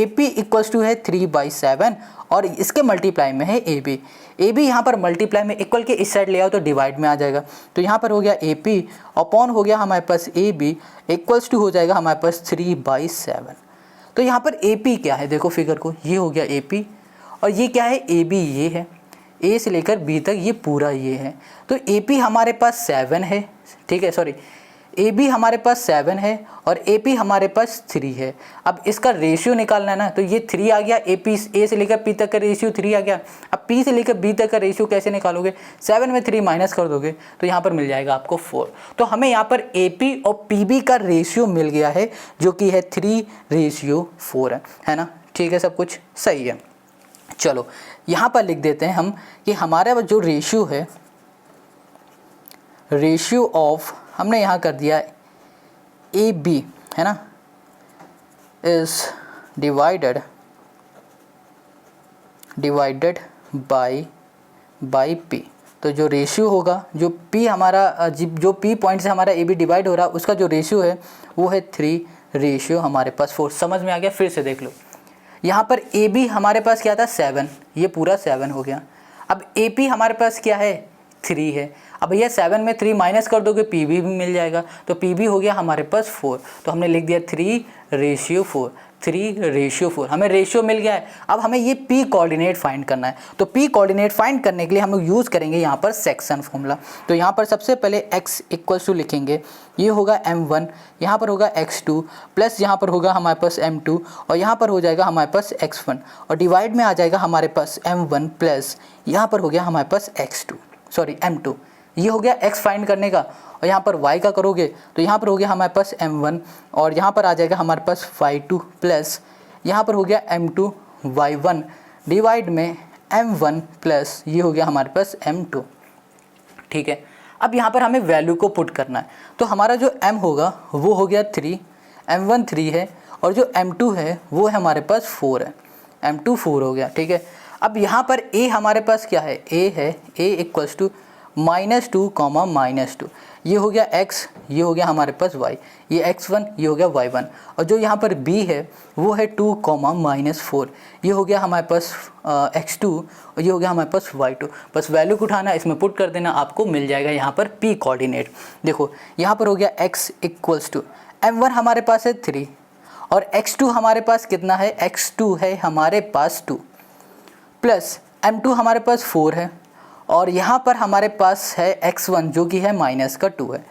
है 3/7 और इसके मल्टीप्लाई में है AB यहाँ पर मल्टीप्लाई में इक्वल के इस साइड ले आओ तो डिवाइड में आ जाएगा, तो यहाँ पर हो गया AP अपॉन हो गया हमारे पास AB = हो जाएगा हमारे पास 3/7। तो यहाँ पर AP क्या है, देखो फिगर को, ये हो गया AP और ये क्या है AB, ये है A से लेकर B तक, ये पूरा ये है। तो AP हमारे पास 7 है, ठीक है, सॉरी AB हमारे पास 7 है और AP हमारे पास 3 है। अब इसका रेशियो निकालना है ना, तो ये 3 आ गया, A से लेकर P तक का रेशियो 3 आ गया। अब P से लेकर B तक का रेशियो कैसे निकालोगे, 7 में 3 माइनस कर दोगे तो यहाँ पर मिल जाएगा आपको 4। तो हमें यहाँ पर AP और PB का रेशियो मिल गया है जो कि है 3:4 है ना, ठीक है, सब कुछ सही है। चलो यहाँ पर लिख देते हैं हम कि हमारा जो रेशियो है, रेशियो ऑफ, हमने यहाँ कर दिया AB है ना, इज डिवाइडेड बाई P। तो जो रेशियो होगा, जो P हमारा, जो P पॉइंट से हमारा AB डिवाइड हो रहा है, उसका जो रेशियो है वो है 3 हमारे पास 4। समझ में आ गया, फिर से देख लो। यहाँ पर AB हमारे पास क्या था 7, ये पूरा 7 हो गया। अब AP हमारे पास क्या है 3 है। अब भैया 7 में 3 माइनस कर दोगे PB भी मिल जाएगा, तो PB हो गया हमारे पास 4। तो हमने लिख दिया 3:4 हमें रेशियो मिल गया है। अब हमें ये P कोऑर्डिनेट फाइंड करना है, तो P कोऑर्डिनेट फाइंड करने के लिए हम लोग यूज़ करेंगे यहाँ पर सेक्शन फॉर्मूला। तो यहाँ पर सबसे पहले x = लिखेंगे, ये होगा m1, यहाँ पर होगा x2 प्लस यहाँ पर होगा हमारे पास m2 और यहाँ पर हो जाएगा हमारे पास x1 और डिवाइड में आ जाएगा हमारे पास m1 प्लस यहाँ पर हो गया हमारे पास m2। ये हो गया x फाइंड करने का, और यहाँ पर y का करोगे तो यहाँ पर हो गया हमारे पास m1 और यहाँ पर आ जाएगा हमारे पास y2 प्लस यहाँ पर हो गया m2 y1 डिवाइड में m1 प्लस ये हो गया हमारे पास m2, ठीक है। अब यहाँ पर हमें वैल्यू को पुट करना है, तो हमारा जो m होगा वो हो गया 3, m1 3 है और जो m2 है वो है हमारे पास 4 है, m2 4 हो गया, ठीक है। अब यहाँ पर a हमारे पास क्या है, a है, a = -2, -2, ये हो गया x, ये हो गया हमारे पास y, ये x1, ये हो गया y1 और जो यहाँ पर b है वो है 2, -4, ये हो गया हमारे पास x2 और ये हो गया हमारे पास y2। बस वैल्यू को उठाना, इसमें पुट कर देना, आपको मिल जाएगा यहाँ पर p कोऑर्डिनेट। देखो यहाँ पर हो गया x = m1 हमारे पास है 3 और x2 हमारे पास कितना है, x2 है हमारे पास 2 प्लस m2 हमारे पास 4 है और यहाँ पर हमारे पास है x1 जो कि है -2 है,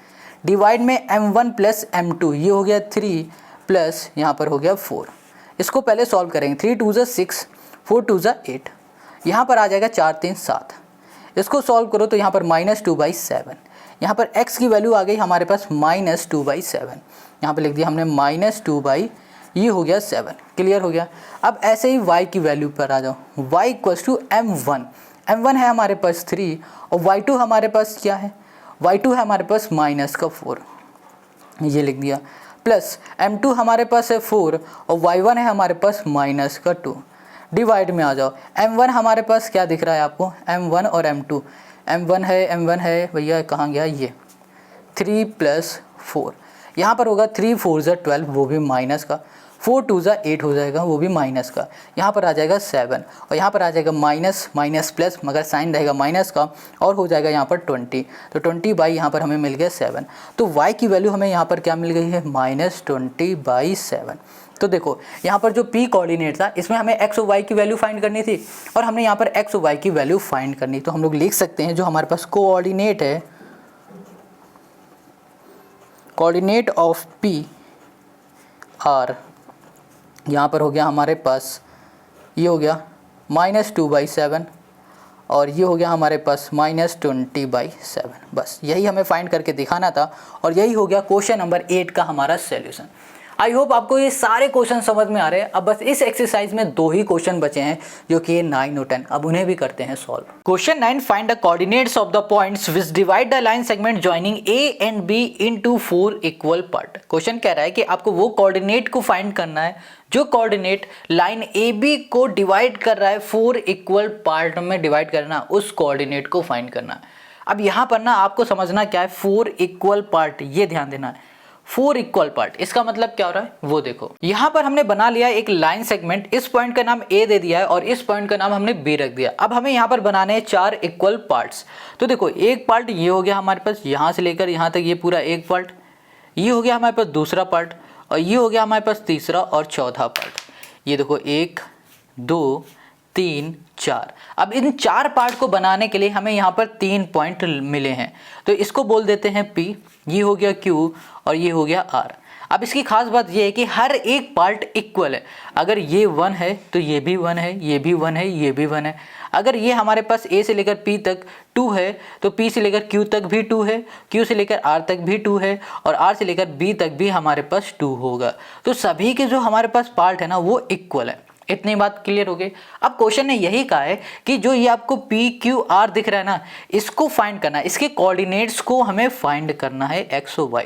डिवाइड में m1 प्लस m2, ये हो गया 3 प्लस यहाँ पर हो गया 4। इसको पहले सॉल्व करेंगे, 3 × 2 = 6, 4 × 2 = 8, यहाँ पर आ जाएगा 4 × 3 = 7। इसको सॉल्व करो तो यहाँ पर -2/7, यहाँ पर x की वैल्यू आ गई हमारे पास -2/7, यहाँ पर लिख दिया हमने -2/, ये हो गया 7, क्लियर हो गया। अब ऐसे ही y की वैल्यू पर आ जाओ, y = m1, m1 है हमारे पास 3 और y2 हमारे पास क्या है, y2 है हमारे पास -4, ये लिख दिया, प्लस m2 हमारे पास है 4 और y1 है हमारे पास -2। डिवाइड में आ जाओ, m1 हमारे पास क्या दिख रहा है आपको, m1 और m2, m1 है भैया, कहाँ गया ये 3 + 4, यहाँ पर होगा 3 4 = 12, वो भी माइनस का, 4 2 = 8 हो जाएगा, वो भी माइनस का, यहाँ पर आ जाएगा 7 और यहाँ पर आ जाएगा माइनस माइनस प्लस, मगर साइन रहेगा माइनस का, और हो जाएगा यहाँ पर 20, तो 20 यहाँ पर हमें मिल गया 7। तो y की वैल्यू हमें यहाँ पर क्या मिल गई है, -20/7। तो देखो यहाँ पर जो p कोऑर्डिनेट था इसमें हमें x और y की वैल्यू फाइंड करनी थी और हमने यहाँ पर x और y की वैल्यू फाइंड करनी, तो हम लोग लिख सकते हैं जो हमारे पास कोऑर्डिनेट है, कोऑर्डिनेट ऑफ p r, यहाँ पर हो गया हमारे पास, ये हो गया -2/7 और ये हो गया हमारे पास -20/7। बस यही हमें फाइंड करके दिखाना था और यही हो गया क्वेश्चन नंबर 8 का हमारा सॉल्यूशन। आई होप आपको ये सारे क्वेश्चन समझ में आ रहे हैं। अब बस इस एक्सरसाइज में 2 ही क्वेश्चन बचे हैं जो कि 9 और 10, अब उन्हें भी करते हैं solve. Question 9, find the coordinates of the points which divide the line segment joining A and B into 4 equal part. Question कह रहा है कि आपको वो कोऑर्डिनेट को फाइंड करना है जो कोऑर्डिनेट लाइन AB को डिवाइड कर रहा है, 4 इक्वल पार्ट में डिवाइड करना, उस कोऑर्डिनेट को फाइंड करना है। अब यहाँ पर ना आपको समझना क्या है, 4 इक्वल पार्ट, ये ध्यान देना है, 4 इक्वल पार्ट, इसका मतलब क्या हो रहा है वो देखो। यहाँ पर हमने बना लिया एक लाइन सेगमेंट, इस पॉइंट का नाम A दे दिया है और इस पॉइंट का नाम हमने B रख दिया। अब हमें यहाँ पर बनाने हैं 4 इक्वल पार्ट्स। तो देखो एक पार्ट ये हो गया हमारे पास, यहाँ से लेकर यहाँ तक ये पूरा एक पार्ट, ये हो गया हमारे पास दूसरा पार्ट और ये हो गया हमारे पास तीसरा और चौथा पार्ट। ये देखो 1 2 3 4। अब इन 4 पार्ट को बनाने के लिए हमें यहाँ पर 3 पॉइंट मिले हैं, तो इसको बोल देते हैं P, ये हो गया Q और ये हो गया R। अब इसकी खास बात ये है कि हर एक पार्ट इक्वल है, अगर ये 1 है तो ये भी 1 है, ये भी 1 है, ये भी 1 है। अगर ये हमारे पास A से लेकर P तक 2 है तो P से लेकर Q तक भी 2 है, Q से लेकर R तक भी 2 है और R से लेकर B तक भी हमारे पास 2 होगा। तो सभी के जो हमारे पास पार्ट है ना वो इक्वल है। इतनी बात क्लियर हो गई। अब क्वेश्चन ने यही कहा है कि जो ये आपको P Q R दिख रहा है ना, इसको फाइंड करना है, इसके कोऑर्डिनेट्स को हमें फाइंड करना है x और y।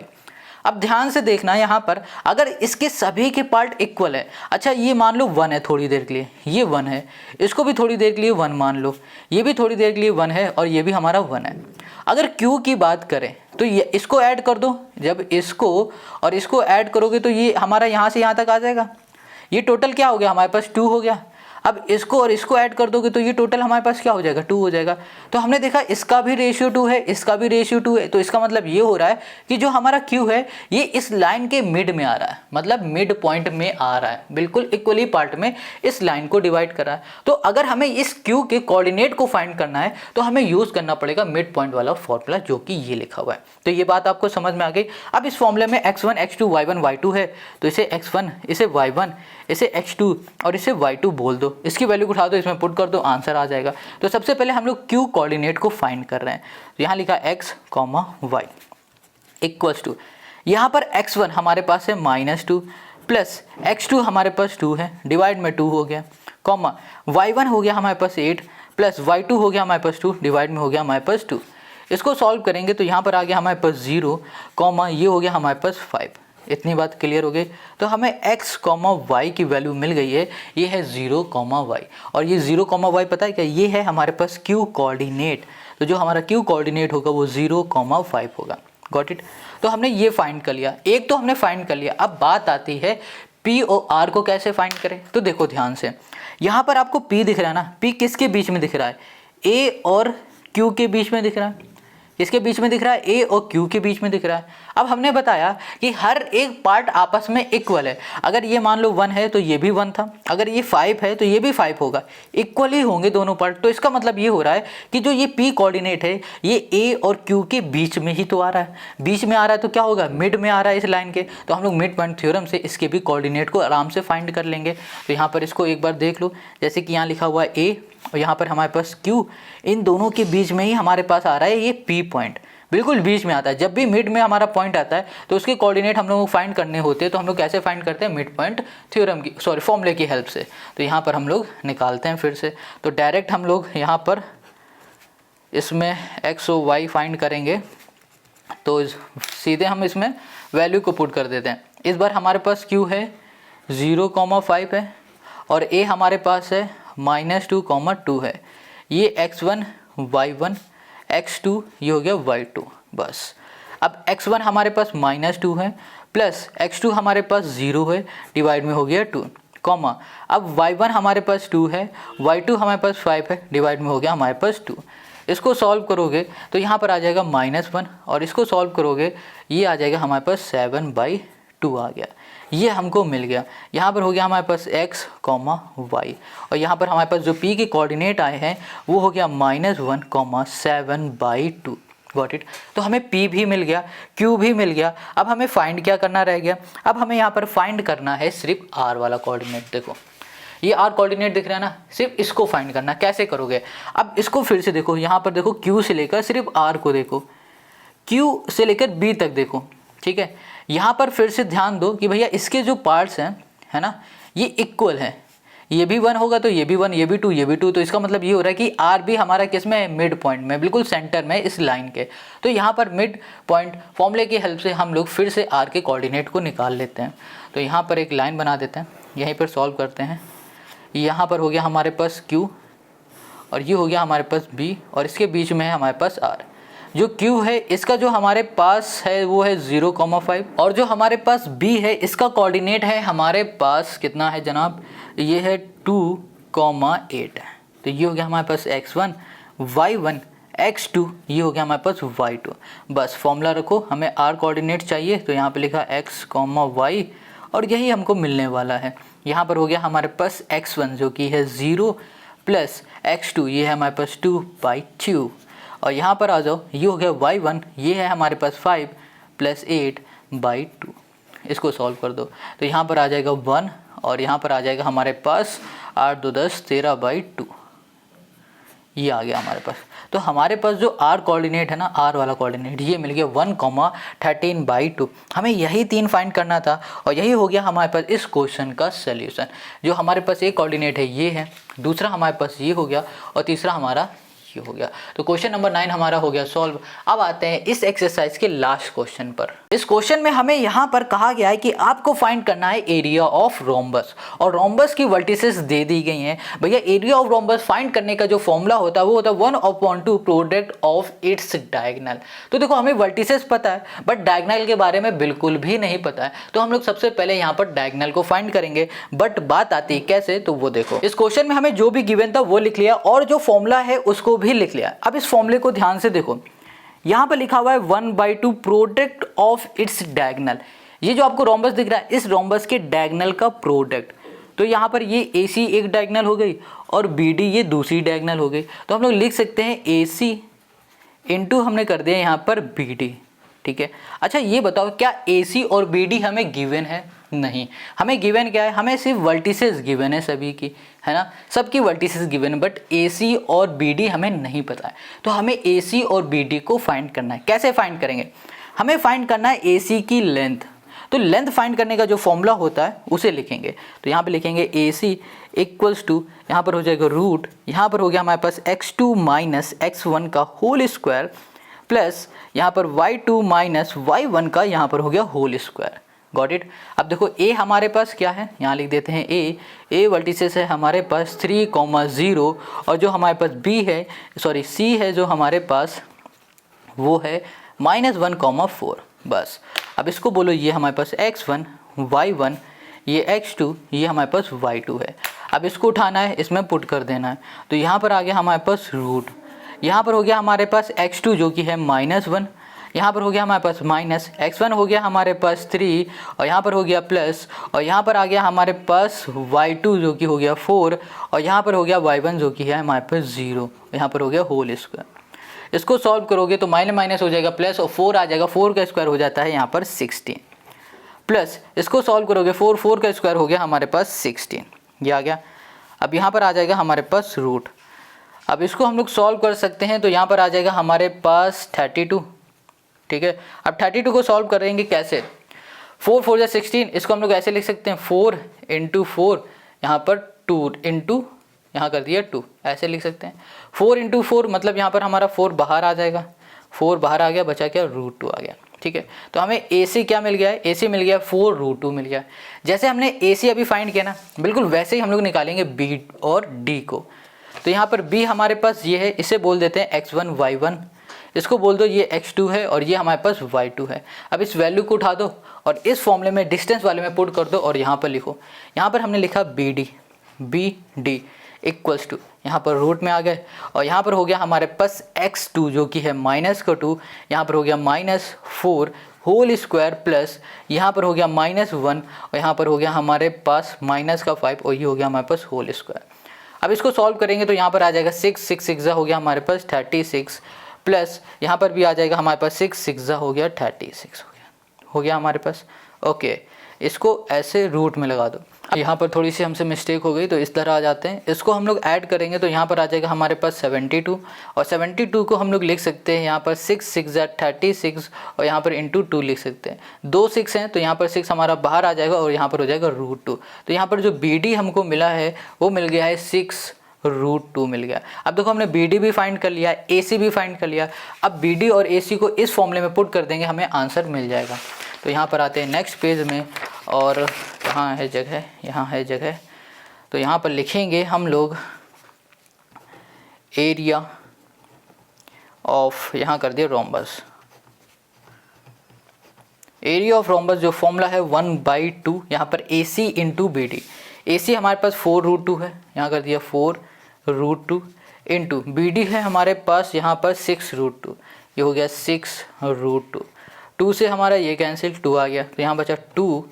अब ध्यान से देखना यहाँ पर, अगर इसके सभी के पार्ट इक्वल है, अच्छा ये मान लो 1 है थोड़ी देर के लिए, ये 1 है, इसको भी थोड़ी देर के लिए 1 मान लो, ये भी थोड़ी देर के लिए 1 है और ये भी हमारा 1 है। अगर Q की बात करें तो ये इसको ऐड कर दो, जब इसको और इसको ऐड करोगे तो ये हमारा यहाँ से यहाँ तक आ जाएगा, ये टोटल क्या हो गया हमारे पास 2 हो गया। अब इसको और इसको ऐड कर दोगे तो ये टोटल हमारे पास क्या हो जाएगा 2 हो जाएगा। तो हमने देखा इसका भी रेशियो 2 है, इसका भी रेशियो 2 है, तो इसका मतलब ये हो रहा है कि जो हमारा Q है ये इस लाइन के मिड में आ रहा है, मतलब मिड पॉइंट में आ रहा है, बिल्कुल इक्वली पार्ट में इस लाइन को डिवाइड कर रहा है। तो अगर हमें इस Q के कोऑर्डिनेट को फाइंड करना है तो हमें यूज करना पड़ेगा मिड पॉइंट वाला फॉर्मूला जो कि ये लिखा हुआ है। तो ये बात आपको समझ में आ गई। अब इस फॉर्मूले में x1 x2 y1 y2 है, तो इसे x1 इसे y1 इसे x2 और इसे y2 बोल दो, इसकी वैल्यू को उठा दो, इसमें पुट कर दो, आंसर आ जाएगा। तो सबसे पहले हम लोग Q कोऑर्डिनेट को फाइंड कर रहे हैं, तो यहाँ लिखा x, y इक्वल्स टू, यहाँ पर x1 हमारे पास है -2 प्लस x2 हमारे पास 2 है, डिवाइड में 2 हो गया, कॉमा y1 हो गया हमारे पास 8 प्लस y2 हो गया हमारे पास 2, डिवाइड में हो गया हमारे पास 2। इसको सॉल्व करेंगे तो यहाँ पर आ गया हमारे पास 0, कॉमा ये हो गया हमारे पास 5। इतनी बात क्लियर हो गई। तो हमें x, y की वैल्यू मिल गई है, ये है 0, y और ये 0, y पता है क्या, ये है हमारे पास Q कोऑर्डिनेट। तो जो हमारा Q कोऑर्डिनेट होगा वो 0, 5 होगा। Got it. तो हमने ये फाइंड कर लिया, एक तो हमने फाइंड कर लिया। अब बात आती है P और R को कैसे फाइंड करें। तो देखो ध्यान से, यहाँ पर आपको P दिख रहा है ना, P किसके बीच में दिख रहा है, A और Q के बीच में दिख रहा है, इसके बीच में दिख रहा है, A और Q के बीच में दिख रहा है। अब हमने बताया कि हर एक पार्ट आपस में इक्वल है, अगर ये मान लो 1 है तो ये भी 1 था, अगर ये 5 है तो ये भी 5 होगा, इक्वल ही होंगे दोनों पार्ट। तो इसका मतलब ये हो रहा है कि जो ये P कोऑर्डिनेट है ये A और Q के बीच में ही तो आ रहा है, बीच में आ रहा है तो क्या होगा, मिड में आ रहा है इस लाइन के। तो हम लोग मिड पॉइंट थ्योरम से इसके भी कोऑर्डिनेट को आराम से फाइंड कर लेंगे। तो यहाँ पर इसको एक बार देख लो, जैसे कि यहाँ लिखा हुआ है A और यहाँ पर हमारे पास Q, इन दोनों के बीच में ही हमारे पास आ रहा है ये P पॉइंट, बिल्कुल बीच में आता है। जब भी मिड में हमारा पॉइंट आता है तो उसके कोऑर्डिनेट हम लोग को फाइंड करने होते हैं, तो हम लोग कैसे फाइंड करते हैं, मिड पॉइंट थ्योरम की फॉर्मूले की हेल्प से। तो यहाँ पर हम लोग निकालते हैं फिर से। तो डायरेक्ट हम लोग यहाँ पर इसमें x और y फाइंड करेंगे तो सीधे हम इसमें वैल्यू को पुट कर देते हैं। इस बार हमारे पास q है 0,5 है और a हमारे पास है -2,2 है। ये x1 y1 x2 ये हो गया y2 बस। अब x1 हमारे पास -2 है प्लस x2 हमारे पास 0 है, डिवाइड में हो गया 2 कॉमा। अब y1 हमारे पास 2 है, y2 हमारे पास 5 है, डिवाइड में हो गया हमारे पास 2। इसको सॉल्व करोगे तो यहाँ पर आ जाएगा -1 और इसको सॉल्व करोगे ये आ जाएगा हमारे पास 7/2 आ गया। ये हमको मिल गया। यहाँ पर हो गया हमारे पास x, y और यहाँ पर हमारे पास जो p के कोऑर्डिनेट आए हैं वो हो गया -1, 7/2। Got it. तो हमें p भी मिल गया, q भी मिल गया। अब हमें फाइंड क्या करना रह गया? अब हमें यहाँ पर फाइंड करना है सिर्फ r वाला कोऑर्डिनेट। देखो ये r कोऑर्डिनेट दिख रहा है ना, सिर्फ इसको फाइंड करना। कैसे करोगे? अब इसको फिर से देखो, यहाँ पर देखो q से लेकर सिर्फ r को देखो, q से लेकर b तक देखो, ठीक है। यहाँ पर फिर से ध्यान दो कि भैया इसके जो पार्ट्स हैं, है ना, ये इक्वल है। ये भी 1 होगा तो ये भी 1, ये भी 2, ये भी 2। तो इसका मतलब ये हो रहा है कि आर भी हमारा किस में है? मिड पॉइंट में, बिल्कुल सेंटर में इस लाइन के। तो यहाँ पर मिड पॉइंट फॉर्मूले की हेल्प से हम लोग फिर से आर के कोऑर्डिनेट को निकाल लेते हैं। तो यहाँ पर एक लाइन बना देते हैं, यहीं पर सॉल्व करते हैं। यहाँ पर हो गया हमारे पास q और ये हो गया हमारे पास b और इसके बीच में है हमारे पास r। जो q है इसका जो हमारे पास है वो है 0,5 और जो हमारे पास b है इसका कोऑर्डिनेट है हमारे पास कितना है जनाब? ये है 2,8। तो ये हो गया हमारे पास x1 y1 x2, ये हो गया हमारे पास y2। बस फॉर्मूला रखो, हमें r कोऑर्डिनेट चाहिए तो यहाँ पे लिखा x, y और यही हमको मिलने वाला है। यहाँ पर हो गया हमारे पास x1 जो कि है 0 प्लस x2 ये है हमारे पास 2/2 और यहाँ पर आ जाओ, ये हो गया y1 ये है हमारे पास 5 प्लस 8/2। इसको सॉल्व कर दो तो यहाँ पर आ जाएगा 1 और यहाँ पर आ जाएगा हमारे पास 8 2 10 13/2। ये आ गया हमारे पास। तो हमारे पास जो r कोऑर्डिनेट है ना, r वाला कोऑर्डिनेट, ये मिल गया 1,13/2। हमें यही 3 फाइंड करना था और यही हो गया हमारे पास इस क्वेश्चन का सलूशन। जो हमारे पास एक कोऑर्डिनेट है ये है, दूसरा हमारे पास ये हो गया और तीसरा हमारा ये हो गया। तो क्वेश्चन नंबर 9 हमारा हो गया सॉल्व। अब आते हैं इस एक्सरसाइज के लास्ट क्वेश्चन पर। इस क्वेश्चन में हमें यहाँ पर कहा गया है कि आपको फाइंड करना है एरिया ऑफ रोम्बस और रोम्बस की वर्टिसेस दे दी गई हैं। भैया एरिया ऑफ रोम्बस फाइंड करने का जो फॉर्मूला होता है वो होता है 1/2 प्रोडक्ट ऑफ इट्स डायगोनल। तो देखो हमें वर्टिसेस पता है बट डायगोनल के बारे में बिल्कुल भी नहीं पता है। तो हम लोग सबसे पहले यहाँ पर डायगोनल को फाइंड करेंगे, बट बात आती है कैसे, तो वो देखो इस क्वेश्चन में हमें जो भी गिवन था वो लिख लिया और जो फॉर्मूला है उसको भी लिख लिया। अब इस फॉर्मूले को ध्यान से देखो, यहाँ पर लिखा हुआ है 1/2 प्रोडक्ट ऑफ इट्स डायगोनल। ये जो आपको रोम्बस दिख रहा है इस रोम्बस के डायगोनल का प्रोडक्ट। तो यहाँ पर ये AC एक डायगोनल हो गई और BD ये दूसरी डायगोनल हो गई। तो हम लोग लिख सकते हैं AC इंटू हमने कर दिया यहाँ पर BD, ठीक है। अच्छा ये बताओ क्या AC और BD हमें गिवन है? नहीं, हमें गिवन क्या है? हमें सिर्फ वर्टिसेस गिवन है सभी की, है ना, सबकी वर्टिसेस गिवन है, बट AC और BD हमें नहीं पता है। तो हमें AC और BD को फाइंड करना है। कैसे फाइंड करेंगे? हमें फाइंड करना है AC की लेंथ। तो लेंथ फाइंड करने का जो फॉर्मूला होता है उसे लिखेंगे। तो यहाँ पे लिखेंगे AC इक्वल्स टू, यहाँ पर हो जाएगा रूट, यहाँ पर हो गया हमारे पास x2 माइनस x1 का होल स्क्वायर प्लस यहाँ पर y2 माइनस y1 का यहाँ पर हो गया होल स्क्वायर। Got it. अब देखो A हमारे पास क्या है, यहाँ लिख देते हैं A वर्टिसेस है हमारे पास 3,0 और जो हमारे पास B है, सॉरी C है जो हमारे पास वो है -1,4। बस अब इसको बोलो, ये हमारे पास x1 y1 ये x2 ये हमारे पास y2 है। अब इसको उठाना है, इसमें पुट कर देना है। तो यहाँ पर आ गया हमारे पास रूट, यहाँ पर हो गया हमारे पास x2 जो कि है -1, यहाँ पर हो गया हमारे पास माइनस, x1 हो गया हमारे पास 3 और यहाँ पर हो गया प्लस और यहाँ पर आ गया हमारे पास y2 जो कि हो गया 4 और यहाँ पर हो गया y1 जो कि है हमारे पास 0, यहाँ पर हो गया होल स्क्वायर। इसको सॉल्व करोगे तो माइनस माइनस हो जाएगा प्लस और 4 आ जाएगा, 4 का स्क्वायर हो जाता है यहाँ पर 16 प्लस इसको सॉल्व करोगे 4 का स्क्वायर हो गया हमारे पास 16, ये आ गया। अब यहाँ पर आ जाएगा हमारे पास रूट। अब इसको हम लोग सॉल्व कर सकते हैं तो यहाँ पर आ जाएगा हमारे पास 32, ठीक है। अब 32 को सॉल्व करेंगे कैसे? 4 4 16, इसको हम लोग ऐसे लिख सकते हैं 4 × 4 यहाँ पर 2 × यहाँ कर दिया 2, ऐसे लिख सकते हैं। 4 इंटू 4 मतलब यहाँ पर हमारा 4 बाहर आ जाएगा, 4 बाहर आ गया, बचा क्या, √2 आ गया। ठीक है, तो हमें AC क्या मिल गया है, AC मिल गया 4√2 मिल गया। जैसे हमने AC अभी फाइंड किया ना, बिल्कुल वैसे ही हम लोग निकालेंगे B और D को। तो यहाँ पर B हमारे पास ये है, इसे बोल देते हैं x1 y1, इसको बोल दो ये x2 है और ये हमारे पास y2 है। अब इस वैल्यू को उठा दो और इस फॉर्मूले में डिस्टेंस वाले में पुट कर दो और यहाँ पर लिखो। यहाँ पर हमने लिखा BD इक्वल्स टू, यहाँ पर रूट में आ गए और यहाँ पर हो गया हमारे पास x2 जो कि है -2, यहाँ पर हो गया -4 होल स्क्वायर प्लस यहाँ पर हो गया -1 और यहाँ पर हो गया हमारे पास -5 और ये हो गया हमारे पास होल स्क्वायर। अब इसको सॉल्व करेंगे तो यहाँ पर आ जाएगा 6 6 हो गया हमारे पास 36 प्लस यहाँ पर भी आ जाएगा हमारे पास 6 6 हो गया 36 हो गया हमारे पास। ओके, इसको ऐसे रूट में लगा दो। यहाँ पर थोड़ी सी हमसे मिस्टेक हो गई तो इस तरह आ जाते हैं, इसको हम लोग ऐड करेंगे तो यहाँ पर आ जाएगा हमारे पास 72 और 72 को हम लोग लिख सकते हैं यहाँ पर 6 6 36 और यहाँ पर इंटू 2 लिख सकते हैं। 2 6 हैं तो यहाँ पर 6 हमारा बाहर आ जाएगा और यहाँ पर हो जाएगा √2। तो यहाँ पर जो BD हमको मिला है वो मिल गया है 6√2 मिल गया। अब देखो हमने BD भी फाइंड कर लिया, AC भी फाइंड कर लिया। अब BD और AC को इस फॉर्मूले में पुट कर देंगे, हमें आंसर मिल जाएगा। तो यहाँ पर आते हैं नेक्स्ट पेज में और यहाँ है जगह, यहाँ है जगह, तो यहाँ पर लिखेंगे हम लोग एरिया ऑफ, यहाँ कर दिया रोम्बस। एरिया ऑफ रोम्बस जो फॉर्मूला है 1/2, यहाँ पर AC इंटू BD। AC हमारे पास 4√2 है, यहाँ कर दिया 4√2 इंटू BD है हमारे पास यहाँ पर 6√2, ये हो गया 6√2। 2 से हमारा ये कैंसिल, 2 आ गया तो यहाँ बचा 2,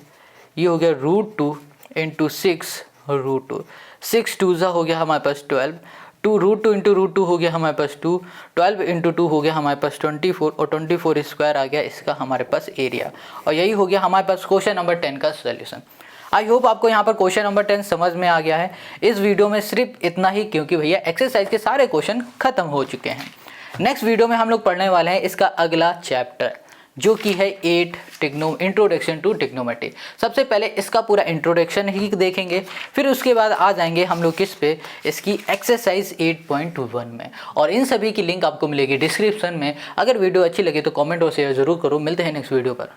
ये हो गया √2 इंटू 6√2। 6 2 हो गया हमारे पास 12, 2√2 इंटू √2 हो गया हमारे पास 2, 12 इंटू 2 हो गया हमारे पास 24 और 24 स्क्वायर आ गया इसका हमारे पास एरिया। और यही हो गया हमारे पास क्वेश्चन नंबर 10 का सोल्यूशन। आई होप आपको यहाँ पर क्वेश्चन नंबर 10 समझ में आ गया है। इस वीडियो में सिर्फ इतना ही, क्योंकि भैया एक्सरसाइज के सारे क्वेश्चन खत्म हो चुके हैं। नेक्स्ट वीडियो में हम लोग पढ़ने वाले हैं इसका अगला चैप्टर जो कि है 8 इंट्रोडक्शन टू ट्रिग्नोमेट्री। सबसे पहले इसका पूरा इंट्रोडक्शन ही देखेंगे, फिर उसके बाद आ जाएंगे हम लोग किस पे, इसकी एक्सरसाइज 8.1 में। और इन सभी की लिंक आपको मिलेगी डिस्क्रिप्शन में। अगर वीडियो अच्छी लगे तो कमेंट और शेयर जरूर करो। मिलते हैं नेक्स्ट वीडियो पर।